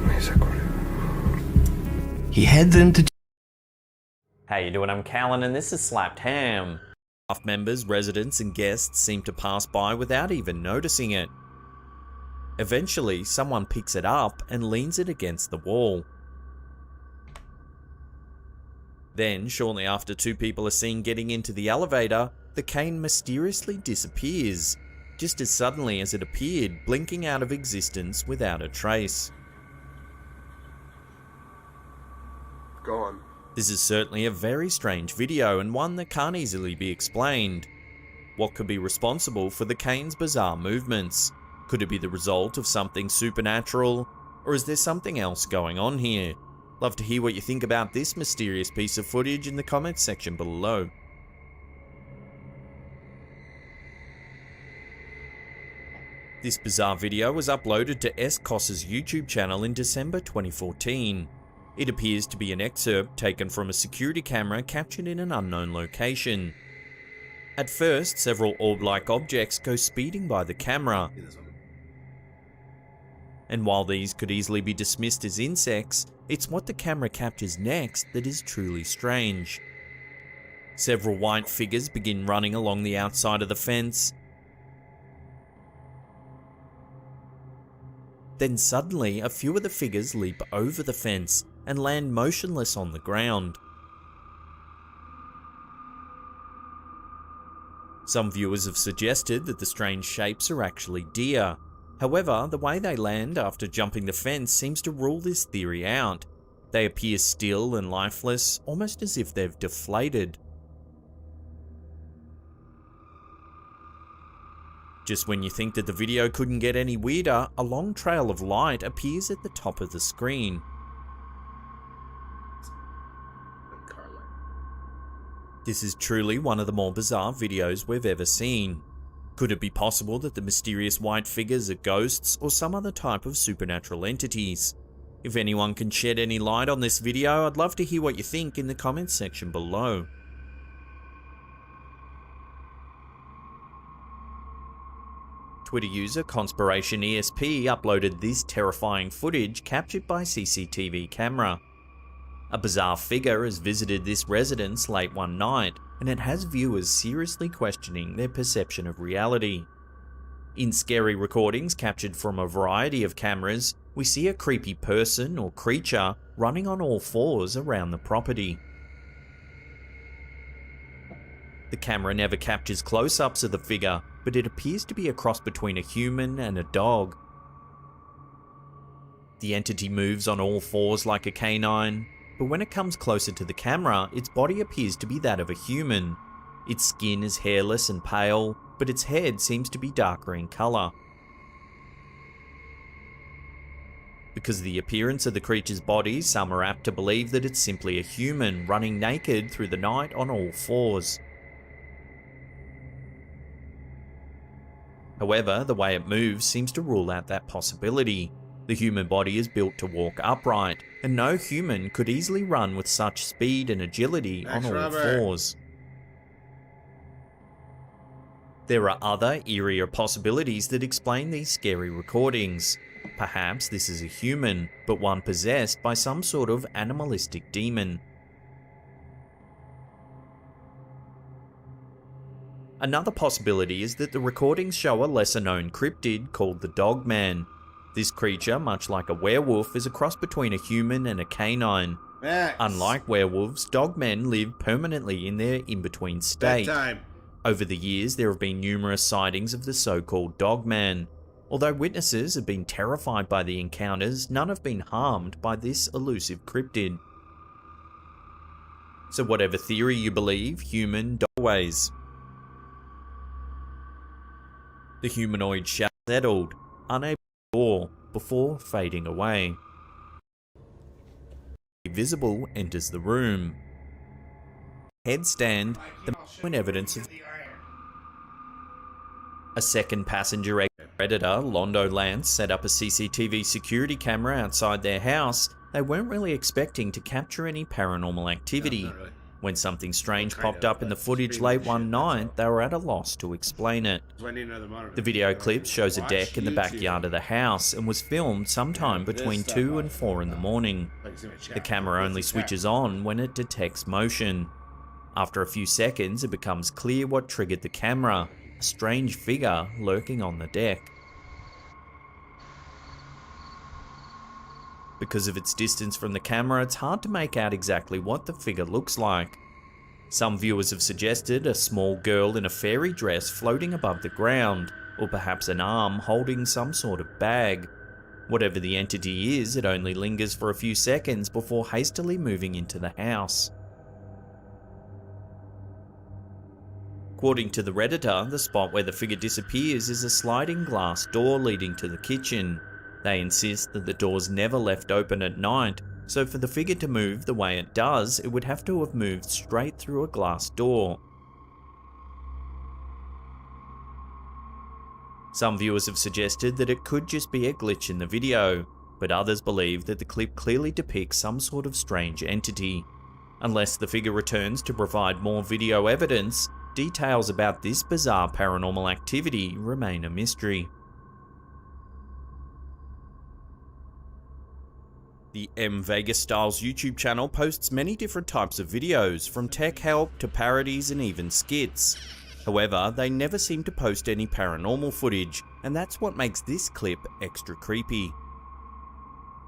Me sacó. He heads into. How you doing? I'm Callan and this is Slapped Ham. Staff members, residents and guests seem to pass by without even noticing it. Eventually, someone picks it up and leans it against the wall. Then, shortly after two people are seen getting into the elevator, the cane mysteriously disappears, just as suddenly as it appeared, blinking out of existence without a trace. Gone. This is certainly a very strange video and one that can't easily be explained. What could be responsible for the cane's bizarre movements? Could it be the result of something supernatural, or is there something else going on here? Love to hear what you think about this mysterious piece of footage in the comments section below. This bizarre video was uploaded to S. Koss's YouTube channel in December 2014. It appears to be an excerpt taken from a security camera captured in an unknown location. At first, several orb-like objects go speeding by the camera. And while these could easily be dismissed as insects, it's what the camera captures next that is truly strange. Several white figures begin running along the outside of the fence. Then suddenly, a few of the figures leap over the fence and land motionless on the ground. Some viewers have suggested that the strange shapes are actually deer. However, the way they land after jumping the fence seems to rule this theory out. They appear still and lifeless, almost as if they've deflated. Just when you think that the video couldn't get any weirder, a long trail of light appears at the top of the screen. This is truly one of the more bizarre videos we've ever seen. Could it be possible that the mysterious white figures are ghosts or some other type of supernatural entities? If anyone can shed any light on this video, I'd love to hear what you think in the comments section below. Twitter user ConspirationESP uploaded this terrifying footage captured by CCTV camera. A bizarre figure has visited this residence late one night, and it has viewers seriously questioning their perception of reality. In scary recordings captured from a variety of cameras, we see a creepy person or creature running on all fours around the property. The camera never captures close-ups of the figure, but it appears to be a cross between a human and a dog. The entity moves on all fours like a canine, but when it comes closer to the camera, its body appears to be that of a human. Its skin is hairless and pale, but its head seems to be darker in colour. Because of the appearance of the creature's body, some are apt to believe that it's simply a human running naked through the night on all fours. However, the way it moves seems to rule out that possibility. The human body is built to walk upright, and no human could easily run with such speed and agility on all fours. There are other, eerier possibilities that explain these scary recordings. Perhaps this is a human, but one possessed by some sort of animalistic demon. Another possibility is that the recordings show a lesser-known cryptid called the Dogman. This creature, much like a werewolf, is a cross between a human and a canine. Unlike werewolves, dogmen live permanently in their in-between state. Over the years, there have been numerous sightings of the so-called Dogman. Although witnesses have been terrified by the encounters, none have been harmed by this elusive cryptid. So whatever theory you believe, human dogways. The humanoid shadow settled, unable to roar, before fading away. Visible enters the room. Headstand, the main evidence of a second passenger editor, Londo Lance, set up a CCTV security camera outside their house. They weren't really expecting to capture any paranormal activity. When something strange popped up in the footage late one night, they were at a loss to explain it. The video clip shows a deck in the backyard of the house and was filmed sometime between 2 and 4 in the morning. The camera only switches on when it detects motion. After a few seconds, it becomes clear what triggered the camera: a strange figure lurking on the deck. Because of its distance from the camera, it's hard to make out exactly what the figure looks like. Some viewers have suggested a small girl in a fairy dress floating above the ground, or perhaps an arm holding some sort of bag. Whatever the entity is, it only lingers for a few seconds before hastily moving into the house. According to the Redditor, the spot where the figure disappears is a sliding glass door leading to the kitchen. They insist that the door's never left open at night, so for the figure to move the way it does, it would have to have moved straight through a glass door. Some viewers have suggested that it could just be a glitch in the video, but others believe that the clip clearly depicts some sort of strange entity. Unless the figure returns to provide more video evidence, details about this bizarre paranormal activity remain a mystery. The M Vegas Styles YouTube channel posts many different types of videos, from tech help to parodies and even skits. However, they never seem to post any paranormal footage, and that's what makes this clip extra creepy.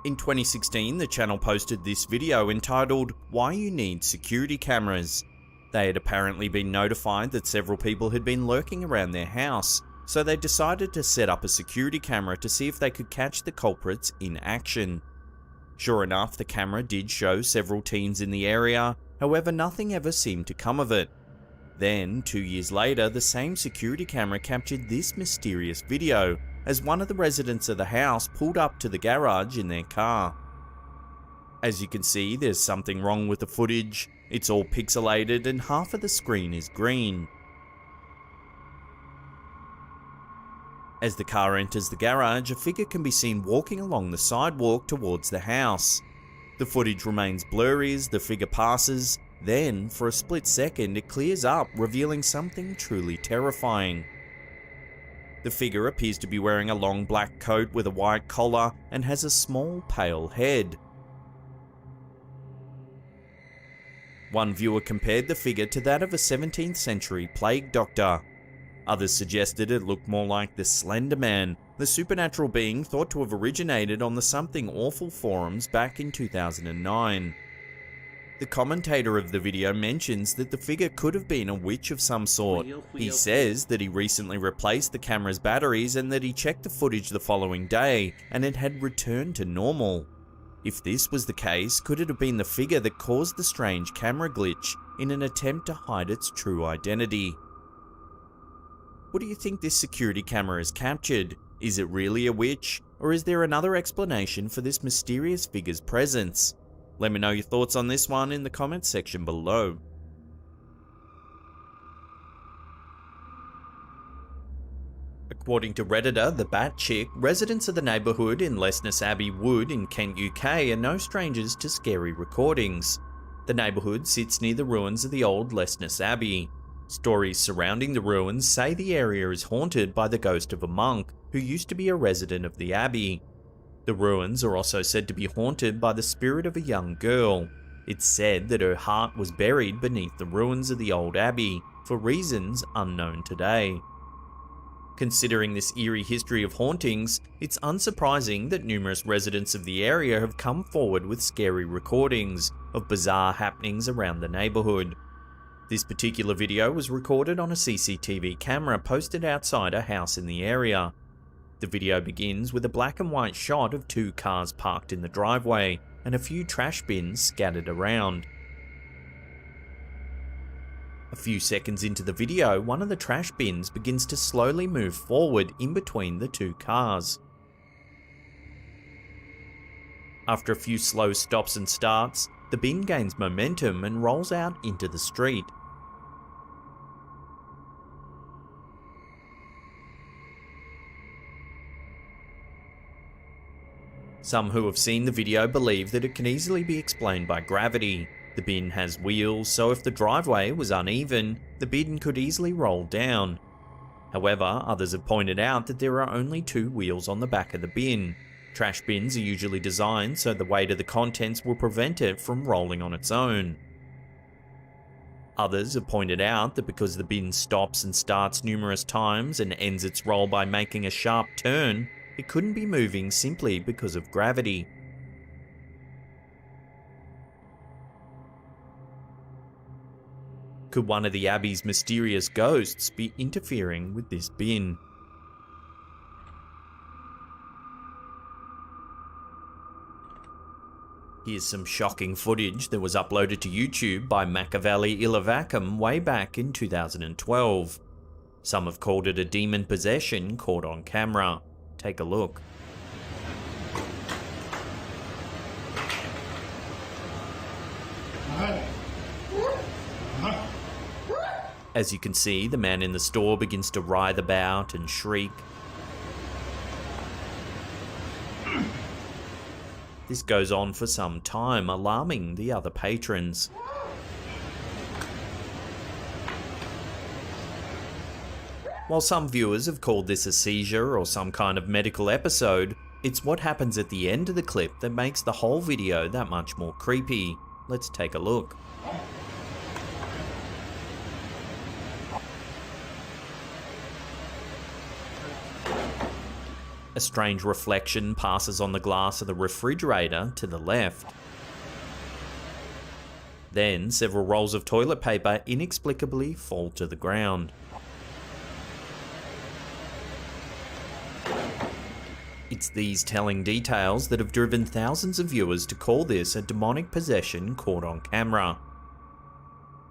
In 2016, the channel posted this video entitled "Why You Need Security Cameras." They had apparently been notified that several people had been lurking around their house, so they decided to set up a security camera to see if they could catch the culprits in action. Sure enough, the camera did show several teens in the area, however nothing ever seemed to come of it. Then, 2 years later, the same security camera captured this mysterious video, as one of the residents of the house pulled up to the garage in their car. As you can see, there's something wrong with the footage. It's all pixelated and half of the screen is green. As the car enters the garage, a figure can be seen walking along the sidewalk towards the house. The footage remains blurry as the figure passes, then, for a split second, it clears up, revealing something truly terrifying. The figure appears to be wearing a long black coat with a white collar and has a small, pale head. One viewer compared the figure to that of a 17th century plague doctor. Others suggested it looked more like the Slender Man, the supernatural being thought to have originated on the Something Awful forums back in 2009. The commentator of the video mentions that the figure could have been a witch of some sort. He says that he recently replaced the camera's batteries and that he checked the footage the following day and it had returned to normal. If this was the case, could it have been the figure that caused the strange camera glitch in an attempt to hide its true identity? What do you think this security camera has captured? Is it really a witch, or is there another explanation for this mysterious figure's presence? Let me know your thoughts on this one in the comments section below. According to Redditor, the Bat Chick, residents of the neighbourhood in Lesnes Abbey Wood in Kent, UK are no strangers to scary recordings. The neighbourhood sits near the ruins of the old Lesnes Abbey. Stories surrounding the ruins say the area is haunted by the ghost of a monk who used to be a resident of the abbey. The ruins are also said to be haunted by the spirit of a young girl. It's said that her heart was buried beneath the ruins of the old abbey, for reasons unknown today. Considering this eerie history of hauntings, it's unsurprising that numerous residents of the area have come forward with scary recordings of bizarre happenings around the neighbourhood. This particular video was recorded on a CCTV camera posted outside a house in the area. The video begins with a black and white shot of two cars parked in the driveway and a few trash bins scattered around. A few seconds into the video, one of the trash bins begins to slowly move forward in between the two cars. After a few slow stops and starts, the bin gains momentum and rolls out into the street. Some who have seen the video believe that it can easily be explained by gravity. The bin has wheels, so if the driveway was uneven, the bin could easily roll down. However, others have pointed out that there are only two wheels on the back of the bin. Trash bins are usually designed so the weight of the contents will prevent it from rolling on its own. Others have pointed out that because the bin stops and starts numerous times and ends its roll by making a sharp turn, it couldn't be moving simply because of gravity. Could one of the Abbey's mysterious ghosts be interfering with this bin? Here's some shocking footage that was uploaded to YouTube by Machiavelli Ilavacum way back in 2012. Some have called it a demon possession caught on camera. Take a look. As you can see, the man in the store begins to writhe about and shriek. This goes on for some time, alarming the other patrons. While some viewers have called this a seizure or some kind of medical episode, it's what happens at the end of the clip that makes the whole video that much more creepy. Let's take a look. A strange reflection passes on the glass of the refrigerator to the left. Then, several rolls of toilet paper inexplicably fall to the ground. It's these telling details that have driven thousands of viewers to call this a demonic possession caught on camera.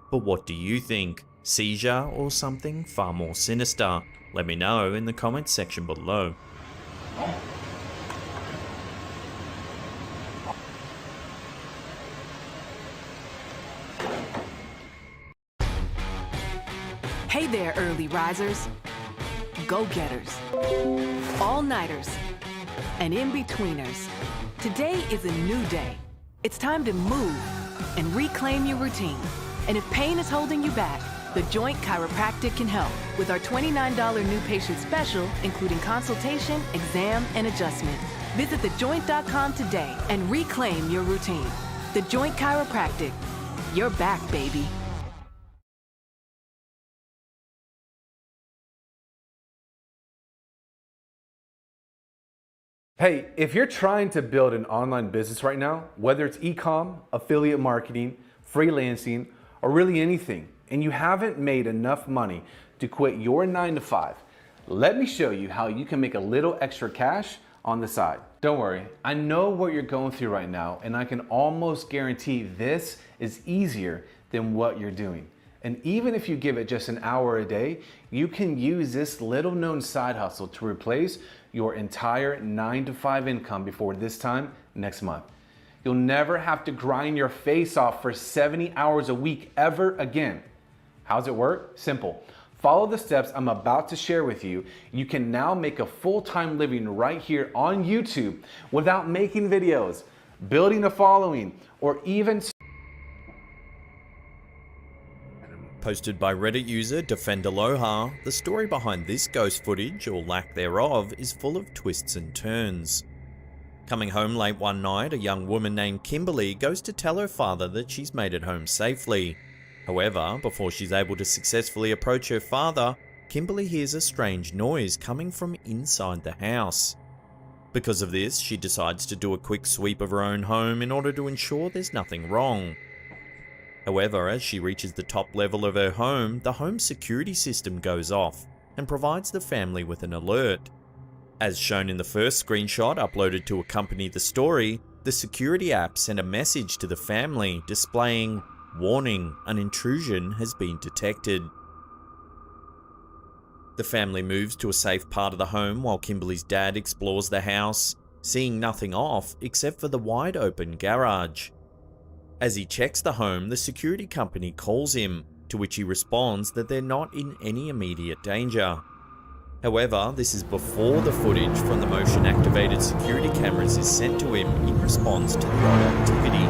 But what do you think? Seizure or something far more sinister? Let me know in the comments section below. Hey there, early risers, go-getters, all-nighters, and in-betweeners. Today is a new day. It's time to move and reclaim your routine. And if pain is holding you back, The Joint Chiropractic can help with our $29 new patient special, including consultation, exam, and adjustment. Visit thejoint.com today and reclaim your routine. The Joint Chiropractic. You're back, baby. Hey, if you're trying to build an online business right now, whether it's e-com, affiliate marketing, freelancing, or really anything, and you haven't made enough money to quit your 9-to-5, let me show you how you can make a little extra cash on the side. Don't worry, I know what you're going through right now, and I can almost guarantee this is easier than what you're doing. And even if you give it just an hour a day, you can use this little known side hustle to replace your entire 9-to-5 income before this time next month. You'll never have to grind your face off for 70 hours a week ever again. How's it work? Simple. Follow the steps I'm about to share with you. You can now make a full-time living right here on YouTube without making videos, building a following, or even Posted by Reddit user Defendaloha, the story behind this ghost footage, or lack thereof, is full of twists and turns. Coming home late one night, a young woman named Kimberly goes to tell her father that she's made it home safely. However, before she's able to successfully approach her father, Kimberly hears a strange noise coming from inside the house. Because of this, she decides to do a quick sweep of her own home in order to ensure there's nothing wrong. However, as she reaches the top level of her home, the home security system goes off and provides the family with an alert. As shown in the first screenshot uploaded to accompany the story, the security app sent a message to the family displaying, "Warning, an intrusion has been detected." The family moves to a safe part of the home while Kimberly's dad explores the house, seeing nothing off except for the wide open garage. As he checks the home, the security company calls him, to which he responds that they're not in any immediate danger. However, this is before the footage from the motion-activated security cameras is sent to him in response to the odd activity.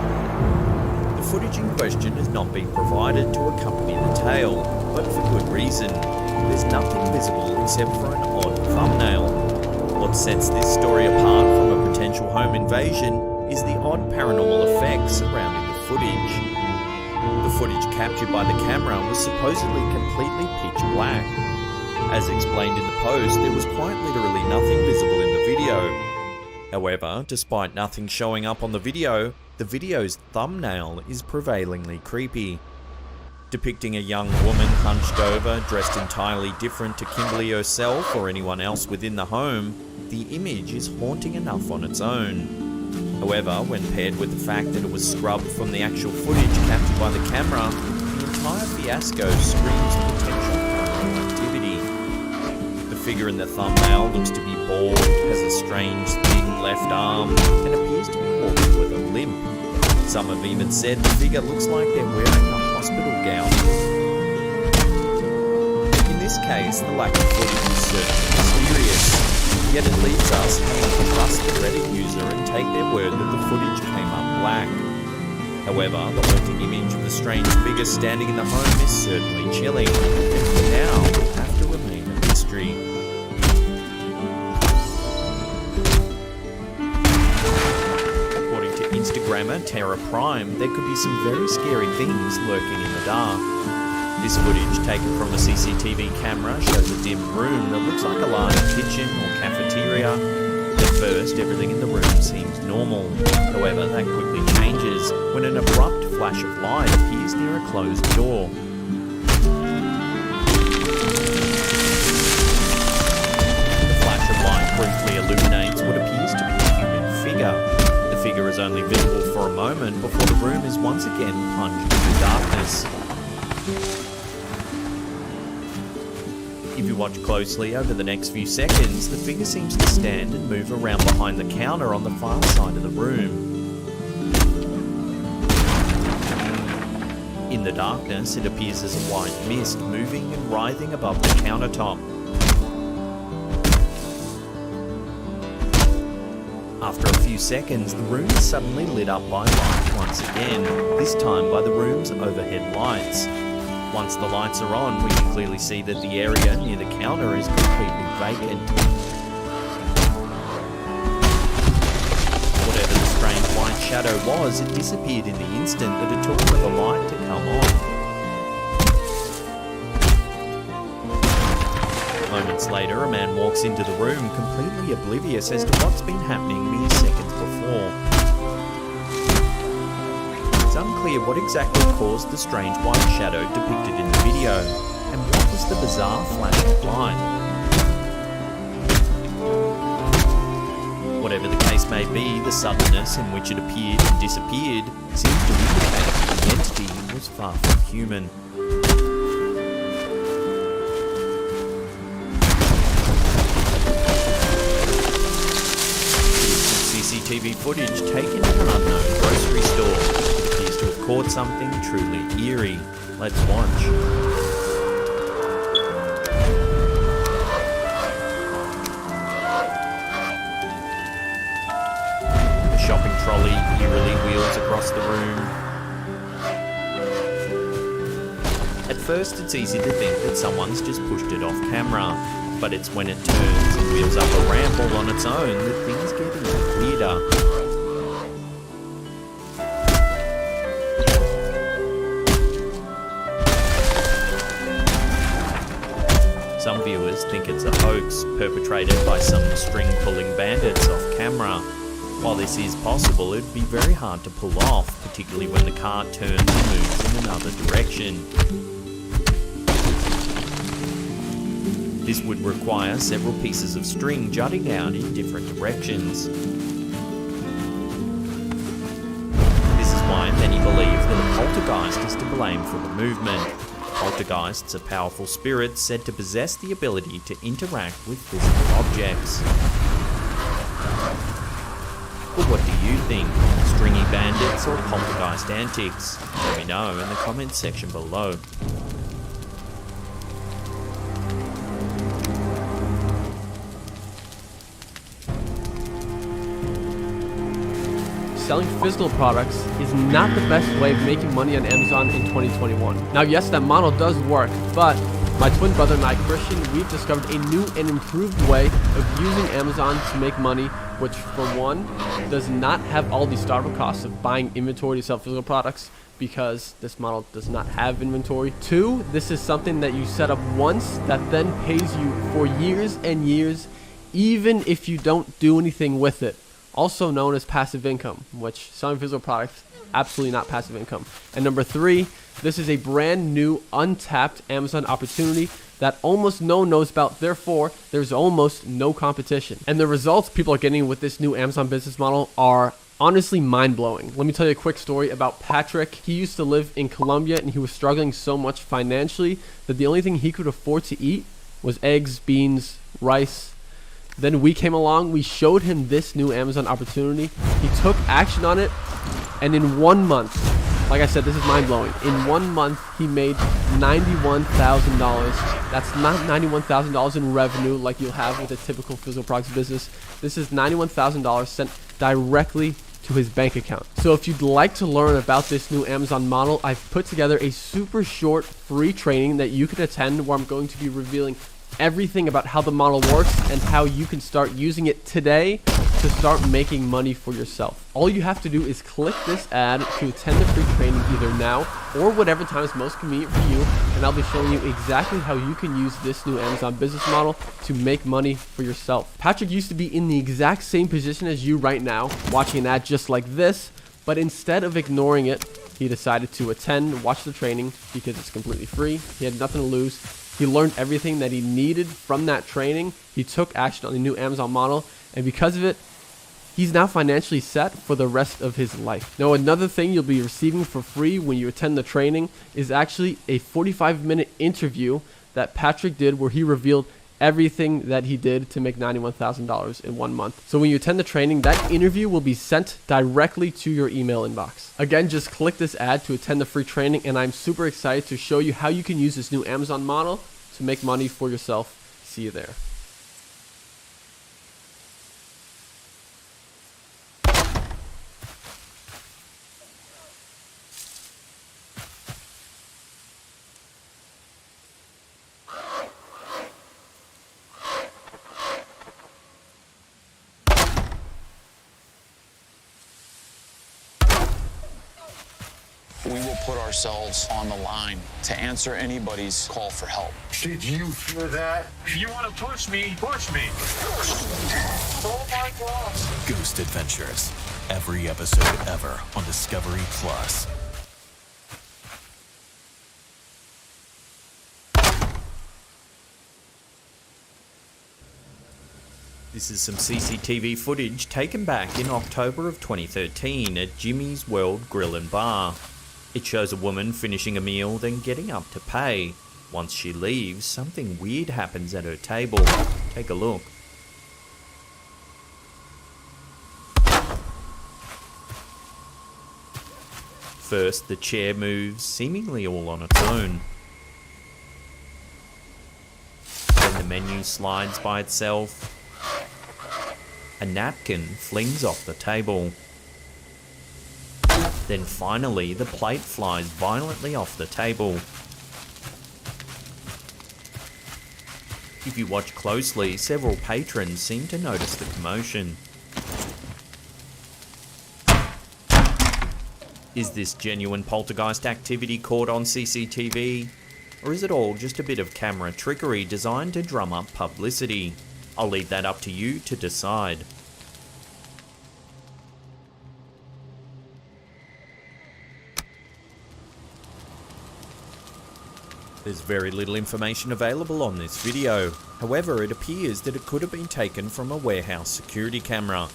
The footage in question has not been provided to accompany the tale, but for good reason. There's nothing visible except for an odd thumbnail. What sets this story apart from a potential home invasion is the odd paranormal effects surrounding the footage. The footage captured by the camera was supposedly completely pitch black. As explained in the post, there was quite literally nothing visible in the video. However, despite nothing showing up on the video's thumbnail is prevailingly creepy. Depicting a young woman hunched over, dressed entirely different to Kimberly herself or anyone else within the home, the image is haunting enough on its own. However, when paired with the fact that it was scrubbed from the actual footage captured by the camera, the entire fiasco screams potential paranormal activity. The figure in the thumbnail looks to be bald, has a strange thin left arm, and appears to be walking with a limp. Some have even said the figure looks like they're wearing a hospital gown. In this case, the lack of footage is certainly mysterious, yet it leaves us having to trust the Reddit user and take their word that the footage came up black. However, the haunting image of the strange figure standing in the home is certainly chilling, and for now will have to remain a mystery. Instagrammer Terra Prime, there could be some very scary things lurking in the dark. This footage taken from a CCTV camera shows a dim room that looks like a large kitchen or cafeteria. At first, everything in the room seems normal. However, that quickly changes when an abrupt flash of light appears near a closed door. The flash of light briefly illuminates what appears to be a human figure. The figure is only visible for a moment before the room is once again plunged into darkness. If you watch closely over the next few seconds, the figure seems to stand and move around behind the counter on the far side of the room. In the darkness, it appears as a white mist moving and writhing above the countertop. After a few seconds, the room is suddenly lit up by light once again, this time by the room's overhead lights. Once the lights are on, we can clearly see that the area near the counter is completely vacant. Whatever the strange white shadow was, it disappeared in the instant that it took for the light to come on. Moments later, a man walks into the room completely oblivious as to what's been happening mere seconds before. It's unclear what exactly caused the strange white shadow depicted in the video, and what was the bizarre flash of light. Whatever the case may be, the suddenness in which it appeared and disappeared seems to indicate that the entity was far from human. CCTV footage taken at an unknown grocery store. It appears to have caught something truly eerie. Let's watch. The shopping trolley eerily wheels across the room. At first, it's easy to think that someone's just pushed it off camera, but it's when it turns and wheels up a ramp all on its own that things get even weirder. Some viewers think it's a hoax perpetrated by some string-pulling bandits off camera. While this is possible, it'd be very hard to pull off, particularly when the car turns and moves in another direction. This would require several pieces of string jutting out in different directions. This is why many believe that a poltergeist is to blame for the movement. Poltergeists are powerful spirits said to possess the ability to interact with physical objects. But what do you think? Stringy bandits or poltergeist antics? Let me know in the comments section below. Selling physical products is not the best way of making money on Amazon in 2021. Now, yes, that model does work, but my twin brother and I, Christian, we've discovered a new and improved way of using Amazon to make money, which for one, does not have all the startup costs of buying inventory to sell physical products, because this model does not have inventory. Two, this is something that you set up once that then pays you for years and years, even if you don't do anything with it. Also known as passive income, which selling physical products, absolutely not passive income. And number three, this is a brand new untapped Amazon opportunity that almost no one knows about, therefore there's almost no competition. And the results people are getting with this new Amazon business model are honestly mind-blowing. Let me tell you a quick story about Patrick. He used to live in Colombia and he was struggling so much financially that the only thing he could afford to eat was eggs, beans, rice. Then we came along, we showed him this new Amazon opportunity. He took action on it, and in 1 month, like I said, this is mind-blowing. In 1 month, he made $91,000. That's not $91,000 in revenue like you'll have with a typical physical products business. This is $91,000 sent directly to his bank account. So if you'd like to learn about this new Amazon model, I've put together a super short free training that you can attend where I'm going to be revealing everything about how the model works and how you can start using it today to start making money for yourself. All you have to do is click this ad to attend the free training either now or whatever time is most convenient for you, and I'll be showing you exactly how you can use this new Amazon business model to make money for yourself. Patrick used to be in the exact same position as you right now, watching an ad just like this, but instead of ignoring it, he decided to watch the training because it's completely free. He had nothing to lose. He learned everything that he needed from that training. He took action on the new Amazon model, and because of it, he's now financially set for the rest of his life. Now, another thing you'll be receiving for free when you attend the training is actually a 45-minute interview that Patrick did where he revealed everything that he did to make $91,000 in 1 month. So when you attend the training, that interview will be sent directly to your email inbox. Again, just click this ad to attend the free training, and I'm super excited to show you how you can use this new Amazon model to make money for yourself. See you there. We will put ourselves on the line to answer anybody's call for help. Did you hear that? If you want to push me, push me. Oh my God. Ghost Adventures. Every episode ever on Discovery Plus. This is some CCTV footage taken back in October of 2013 at Jimmy's World Grill and Bar. It shows a woman finishing a meal, then getting up to pay. Once she leaves, something weird happens at her table. Take a look. First, the chair moves, seemingly all on its own. Then the menu slides by itself. A napkin flings off the table. Then finally, the plate flies violently off the table. If you watch closely, several patrons seem to notice the commotion. Is this genuine poltergeist activity caught on CCTV? Or is it all just a bit of camera trickery designed to drum up publicity? I'll leave that up to you to decide. There's very little information available on this video. However, it appears that it could have been taken from a warehouse security camera.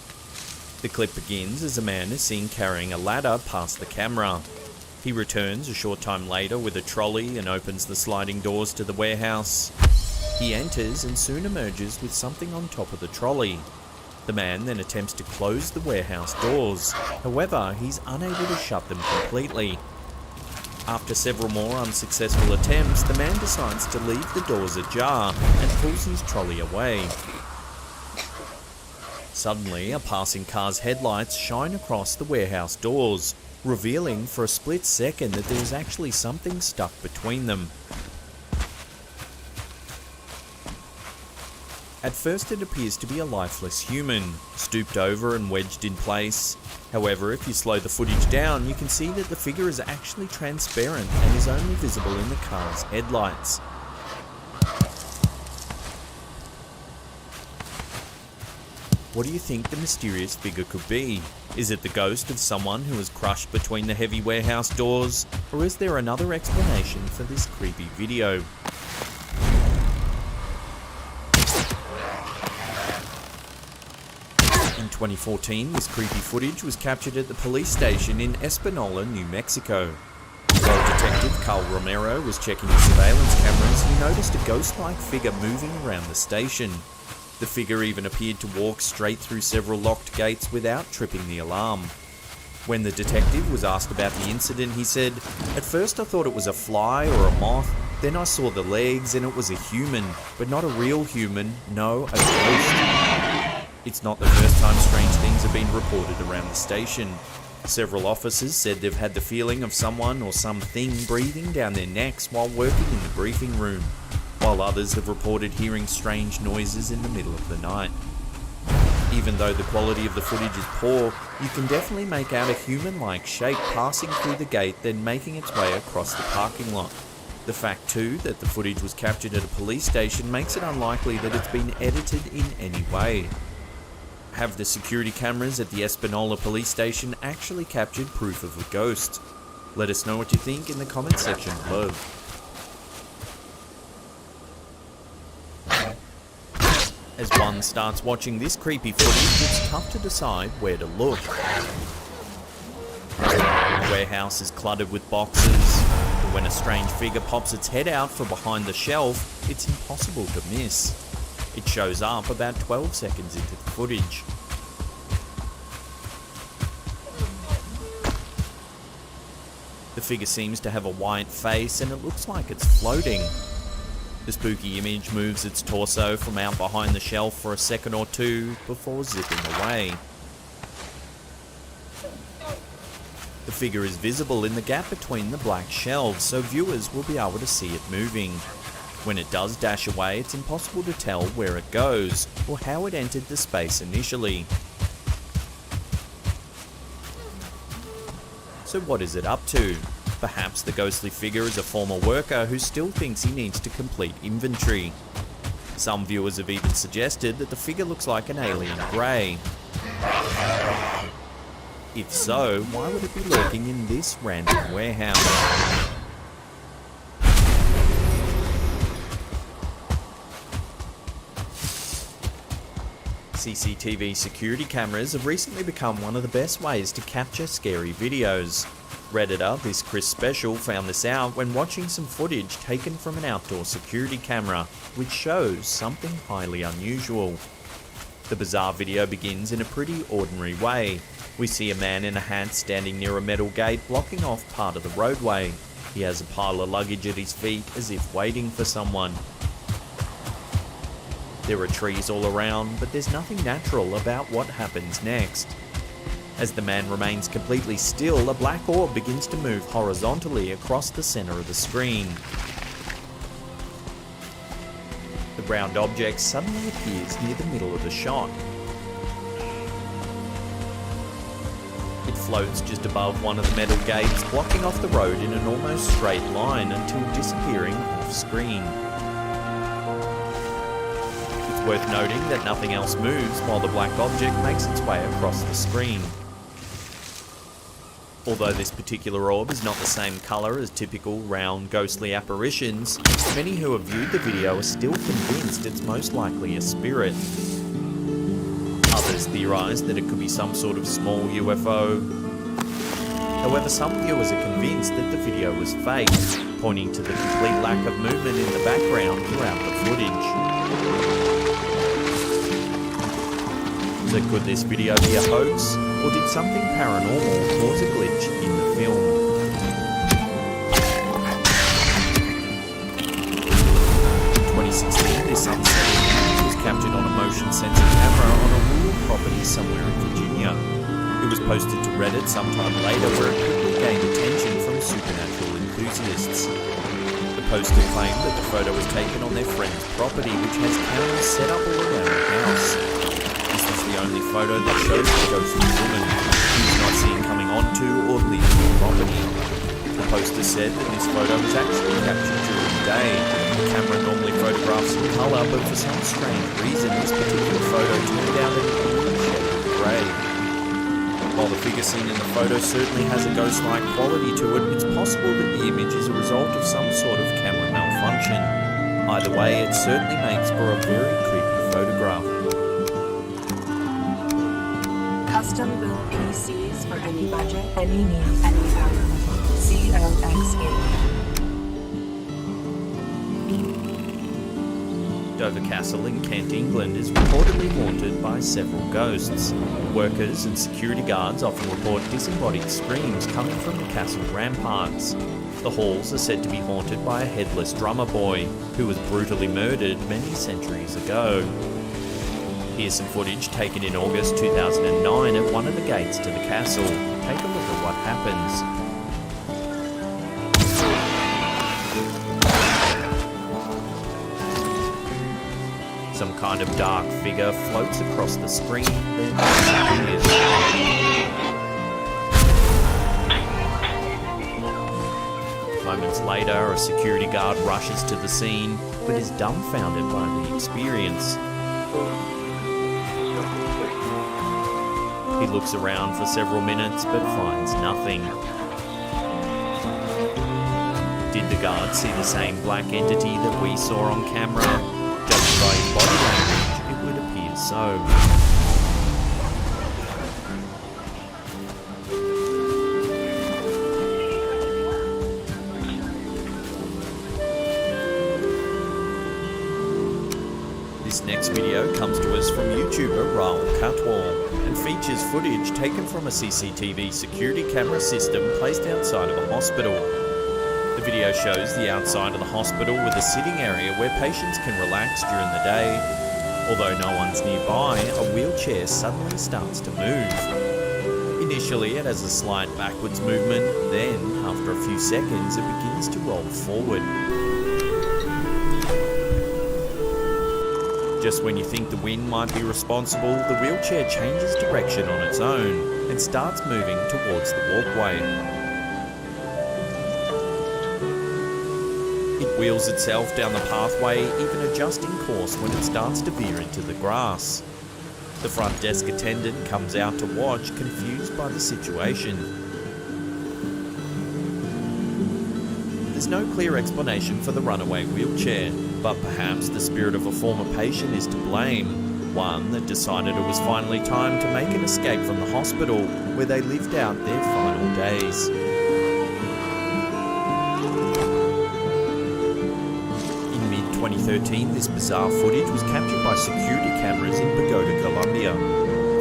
The clip begins as a man is seen carrying a ladder past the camera. He returns a short time later with a trolley and opens the sliding doors to the warehouse. He enters and soon emerges with something on top of the trolley. The man then attempts to close the warehouse doors. However, he's unable to shut them completely. After several more unsuccessful attempts, the man decides to leave the doors ajar and pulls his trolley away. Suddenly, a passing car's headlights shine across the warehouse doors, revealing for a split second that there is actually something stuck between them. At first it appears to be a lifeless human, stooped over and wedged in place. However, if you slow the footage down, you can see that the figure is actually transparent and is only visible in the car's headlights. What do you think the mysterious figure could be? Is it the ghost of someone who was crushed between the heavy warehouse doors? Or is there another explanation for this creepy video? In 2014, this creepy footage was captured at the police station in Espanola, New Mexico. While Detective Carl Romero was checking the surveillance cameras, he noticed a ghost-like figure moving around the station. The figure even appeared to walk straight through several locked gates without tripping the alarm. When the detective was asked about the incident, he said, "At first I thought it was a fly or a moth, then I saw the legs and it was a human, but not a real human, no, a ghost." It's not the first time strange things have been reported around the station. Several officers said they've had the feeling of someone or something breathing down their necks while working in the briefing room, while others have reported hearing strange noises in the middle of the night. Even though the quality of the footage is poor, you can definitely make out a human-like shape passing through the gate then making its way across the parking lot. The fact too that the footage was captured at a police station makes it unlikely that it's been edited in any way. Have the security cameras at the Espanola police station actually captured proof of a ghost? Let us know what you think in the comments section below. As one starts watching this creepy footage, it's tough to decide where to look. The warehouse is cluttered with boxes, but when a strange figure pops its head out from behind the shelf, it's impossible to miss. It shows up about 12 seconds into the footage. The figure seems to have a white face and it looks like it's floating. The spooky image moves its torso from out behind the shelf for a second or two before zipping away. The figure is visible in the gap between the black shelves, so viewers will be able to see it moving. When it does dash away, it's impossible to tell where it goes, or how it entered the space initially. So what is it up to? Perhaps the ghostly figure is a former worker who still thinks he needs to complete inventory. Some viewers have even suggested that the figure looks like an alien grey. If so, why would it be lurking in this random warehouse? CCTV security cameras have recently become one of the best ways to capture scary videos. Redditor This Chris Special found this out when watching some footage taken from an outdoor security camera, which shows something highly unusual. The bizarre video begins in a pretty ordinary way. We see a man in a hat standing near a metal gate blocking off part of the roadway. He has a pile of luggage at his feet as if waiting for someone. There are trees all around, but there's nothing natural about what happens next. As the man remains completely still, a black orb begins to move horizontally across the center of the screen. The round object suddenly appears near the middle of the shot. It floats just above one of the metal gates, blocking off the road in an almost straight line until disappearing off screen. It's worth noting that nothing else moves while the black object makes its way across the screen. Although this particular orb is not the same colour as typical round ghostly apparitions, many who have viewed the video are still convinced it's most likely a spirit. Others theorise that it could be some sort of small UFO. However, some viewers are convinced that the video was fake, pointing to the complete lack of movement in the background throughout the footage. So could this video be a hoax, or did something paranormal cause a glitch in the film? In 2016, this unsettling image was captured on a motion sensor camera on a rural property somewhere in Virginia. It was posted to Reddit sometime later, where it quickly gained attention from supernatural enthusiasts. The poster claimed that the photo was taken on their friend's property, which has cameras set up all around the house. This was the only photo that shows the ghostly woman, who was not seen coming onto or leaving the property. The poster said that this photo was actually captured during the day. The camera normally photographs in colour, but for some strange reason this particular photo turned out in a shade of grey. While the figure seen in the photo certainly has a ghost-like quality to it, it's possible that the image is a result of some sort of camera malfunction. Either way, it certainly makes for a very creepy photograph. Custom built PCs for any budget, any need, anywhere. COXA. Dover Castle in Kent, England is reportedly haunted by several ghosts. Workers and security guards often report disembodied screams coming from the castle ramparts. The halls are said to be haunted by a headless drummer boy who was brutally murdered many centuries ago. Here's some footage taken in August 2009 at one of the gates to the castle. Take a look at what happens. Some kind of dark figure floats across the screen, then disappears. Moments later, a security guard rushes to the scene, but is dumbfounded by the experience. He looks around for several minutes, but finds nothing. Did the guard see the same black entity that we saw on camera? Judging by his body language, it would appear so. This next video comes to us from YouTuber Raul Catwall and features footage taken from a CCTV security camera system placed outside of a hospital. The video shows the outside of the hospital with a sitting area where patients can relax during the day. Although no one's nearby, a wheelchair suddenly starts to move. Initially it has a slight backwards movement, then after a few seconds it begins to roll forward. Just when you think the wind might be responsible, the wheelchair changes direction on its own and starts moving towards the walkway. It wheels itself down the pathway, even adjusting course when it starts to veer into the grass. The front desk attendant comes out to watch, confused by the situation. There's no clear explanation for the runaway wheelchair, but perhaps the spirit of a former patient is to blame, one that decided it was finally time to make an escape from the hospital where they lived out their final days. In mid-2013, this bizarre footage was captured by security cameras in Bogota, Colombia.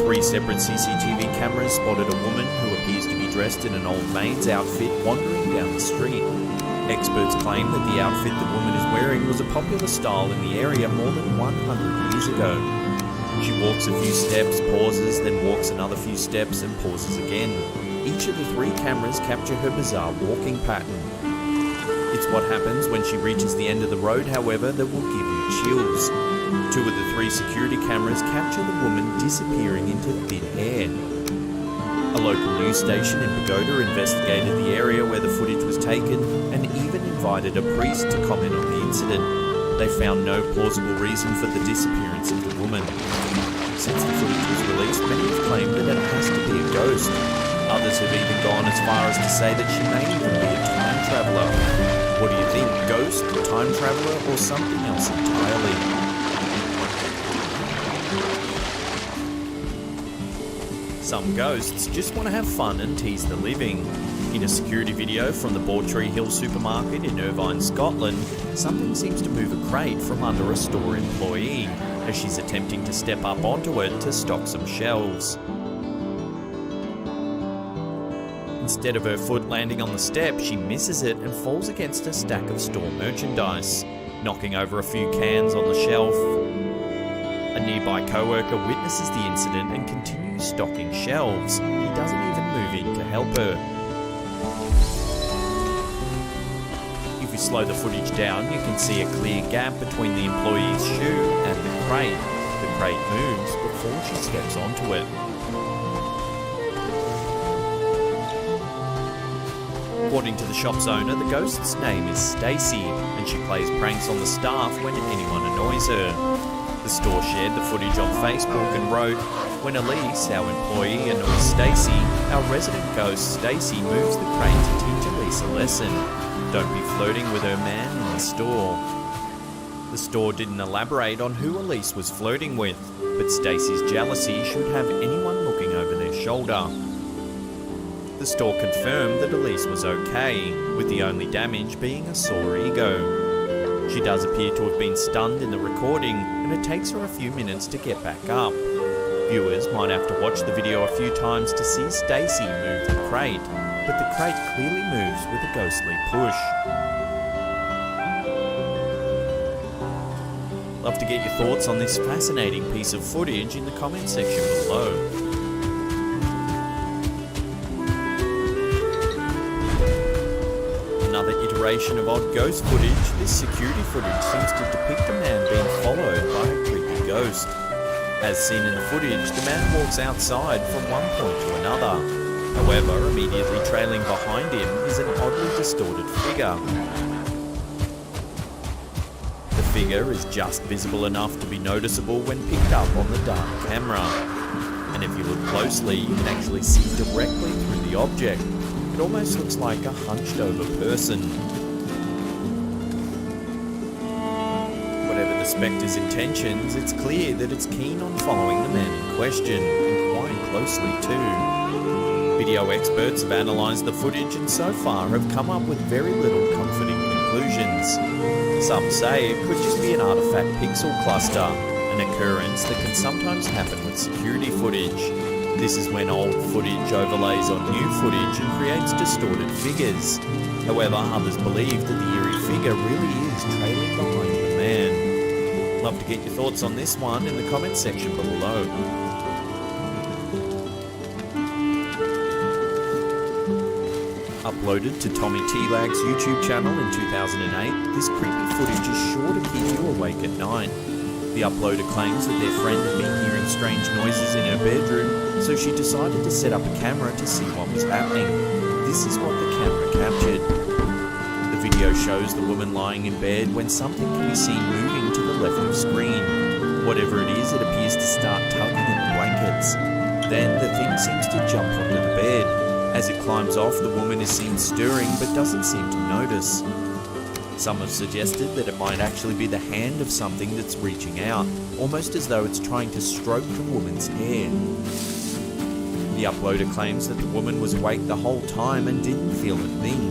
3 separate CCTV cameras spotted a woman who appears to be dressed in an old maid's outfit wandering down the street. Experts claim that the outfit the woman is wearing was a popular style in the area more than 100 years ago. She walks a few steps, pauses, then walks another few steps and pauses again. Each of the 3 cameras capture her bizarre walking pattern. It's what happens when she reaches the end of the road, however, that will give you chills. 2 of the 3 security cameras capture the woman disappearing into thin air. A local news station in Bogota investigated the area where the footage was taken and even invited a priest to comment on the incident. They found no plausible reason for the disappearance of the woman. Since the footage was released, many have claimed that it has to be a ghost. Others have even gone as far as to say that she may even be a time traveller. What do you think? Ghost, time traveller, or something else entirely? Some ghosts just want to have fun and tease the living. In a security video from the Bawtry Hill supermarket in Irvine, Scotland, something seems to move a crate from under a store employee as she's attempting to step up onto it to stock some shelves. Instead of her foot landing on the step, she misses it and falls against a stack of store merchandise, knocking over a few cans on the shelf. A nearby co-worker witnesses the incident and continues stocking shelves. He doesn't even move in to help her. If we slow the footage down, you can see a clear gap between the employee's shoe and the crate. The crate moves before she steps onto it. According to the shop's owner, the ghost's name is Stacy, and she plays pranks on the staff when anyone annoys her. The store shared the footage on Facebook and wrote, "When Elise, our employee, annoys Stacy, our resident ghost Stacy moves the crate to teach Elise a lesson. Don't be flirting with her man in the store." The store didn't elaborate on who Elise was flirting with, but Stacy's jealousy should have anyone looking over their shoulder. The store confirmed that Elise was okay, with the only damage being a sore ego. She does appear to have been stunned in the recording, and it takes her a few minutes to get back up. Viewers might have to watch the video a few times to see Stacy move the crate, but the crate clearly moves with a ghostly push. Love to get your thoughts on this fascinating piece of footage in the comment section below. Another iteration of odd ghost footage, this security footage seems to depict a man being followed by a creepy ghost. As seen in the footage, the man walks outside from one point to another. However, immediately trailing behind him is an oddly distorted figure. The figure is just visible enough to be noticeable when picked up on the dark camera. And if you look closely, you can actually see directly through the object. It almost looks like a hunched over person. Whatever the spectre's intentions, it's clear that it's keen on following the man in question, and quite closely too. Video experts have analysed the footage and so far have come up with very little comforting conclusions. Some say it could just be an artifact pixel cluster, an occurrence that can sometimes happen with security footage. This is when old footage overlays on new footage and creates distorted figures. However, others believe that the eerie figure really is trailing behind the man. Love to get your thoughts on this one in the comment section below. Uploaded to Tommy T-Lag's YouTube channel in 2008, this creepy footage is sure to keep you awake at night. The uploader claims that their friend had been hearing strange noises in her bedroom, so she decided to set up a camera to see what was happening. This is what the camera captured. The video shows the woman lying in bed when something can be seen moving to the left of screen. Whatever it is, it appears to start tugging at the blankets. Then the thing seems to jump onto the bed. As it climbs off, the woman is seen stirring but doesn't seem to notice. Some have suggested that it might actually be the hand of something that's reaching out, almost as though it's trying to stroke the woman's hair. The uploader claims that the woman was awake the whole time and didn't feel a thing.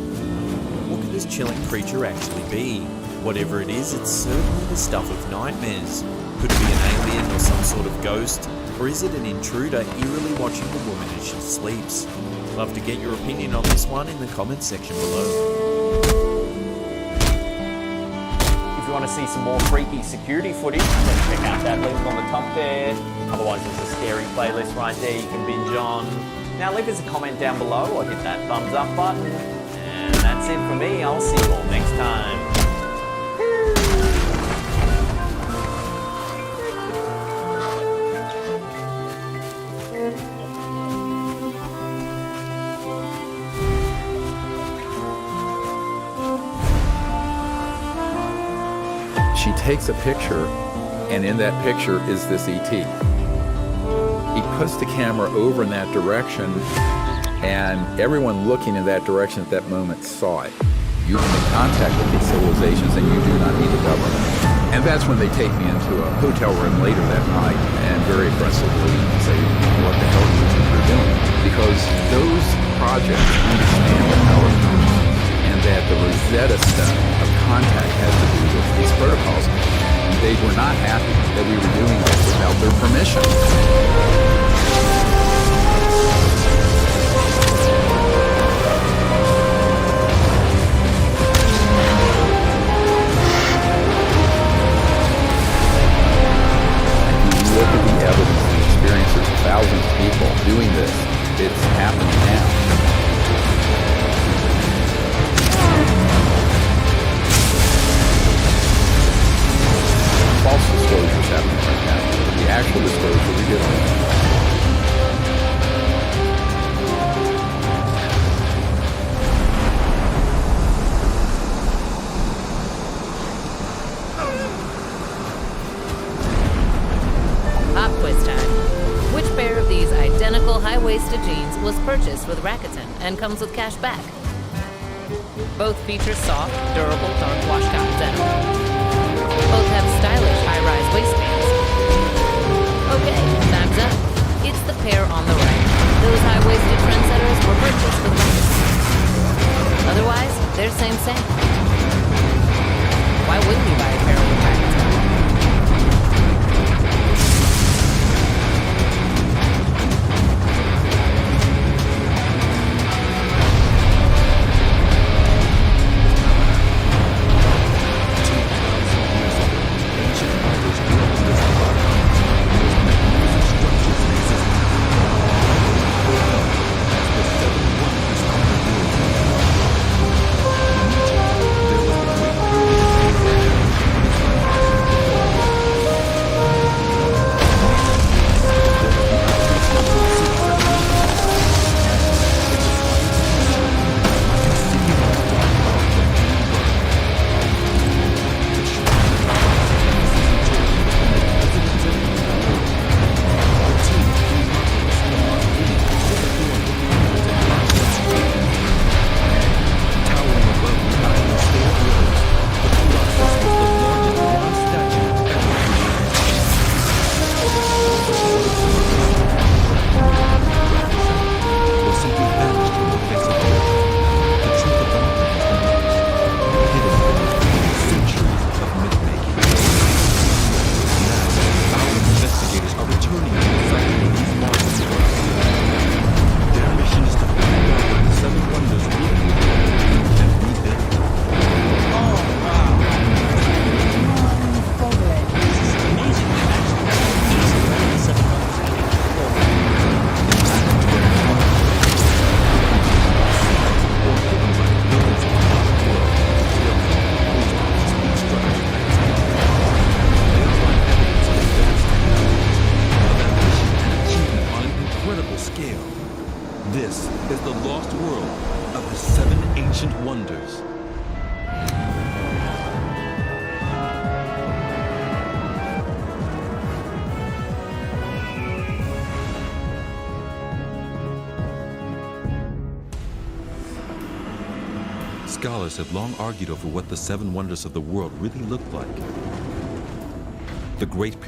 What could this chilling creature actually be? Whatever it is, it's certainly the stuff of nightmares. Could it be an alien or some sort of ghost? Or is it an intruder eerily watching the woman as she sleeps? Love to get your opinion on this one in the comment section below. If you want to see some more freaky security footage, then check out that link on the top there. Otherwise, there's a scary playlist right there you can binge on. Now leave us a comment down below or hit that thumbs up button. And that's it for me. I'll see you all next time. She takes a picture, and in that picture is this ET. He puts the camera over in that direction, and everyone looking in that direction at that moment saw it. You can make contact with these civilizations, and you do not need the government. And that's when they take me into a hotel room later that night and very aggressively say, what the hell are you doing? Because those projects understand the power and that the Rosetta Stone of contact has to do with these protocols. They were not happy that we were doing this without their permission. If you look at the evidence and experiences of thousands of people doing this, it's happening now. False disclosures happening right now. The actual disclosure we get on. Pop quiz time. Which pair of these identical high-waisted jeans was purchased with Rakuten and comes with cash back? Both feature soft, durable, dark wash cotton denim. Both have stylish high-rise waistbands. Okay, time's up. It's the pair on the right. Those high-waisted trendsetters were purchased with Rakuten. Otherwise, they're same. Why wouldn't you buy apparel with Rakuten? This is the lost world of the 7 ancient wonders. Scholars have long argued over what the 7 wonders of the world really looked like. The Great Pyramid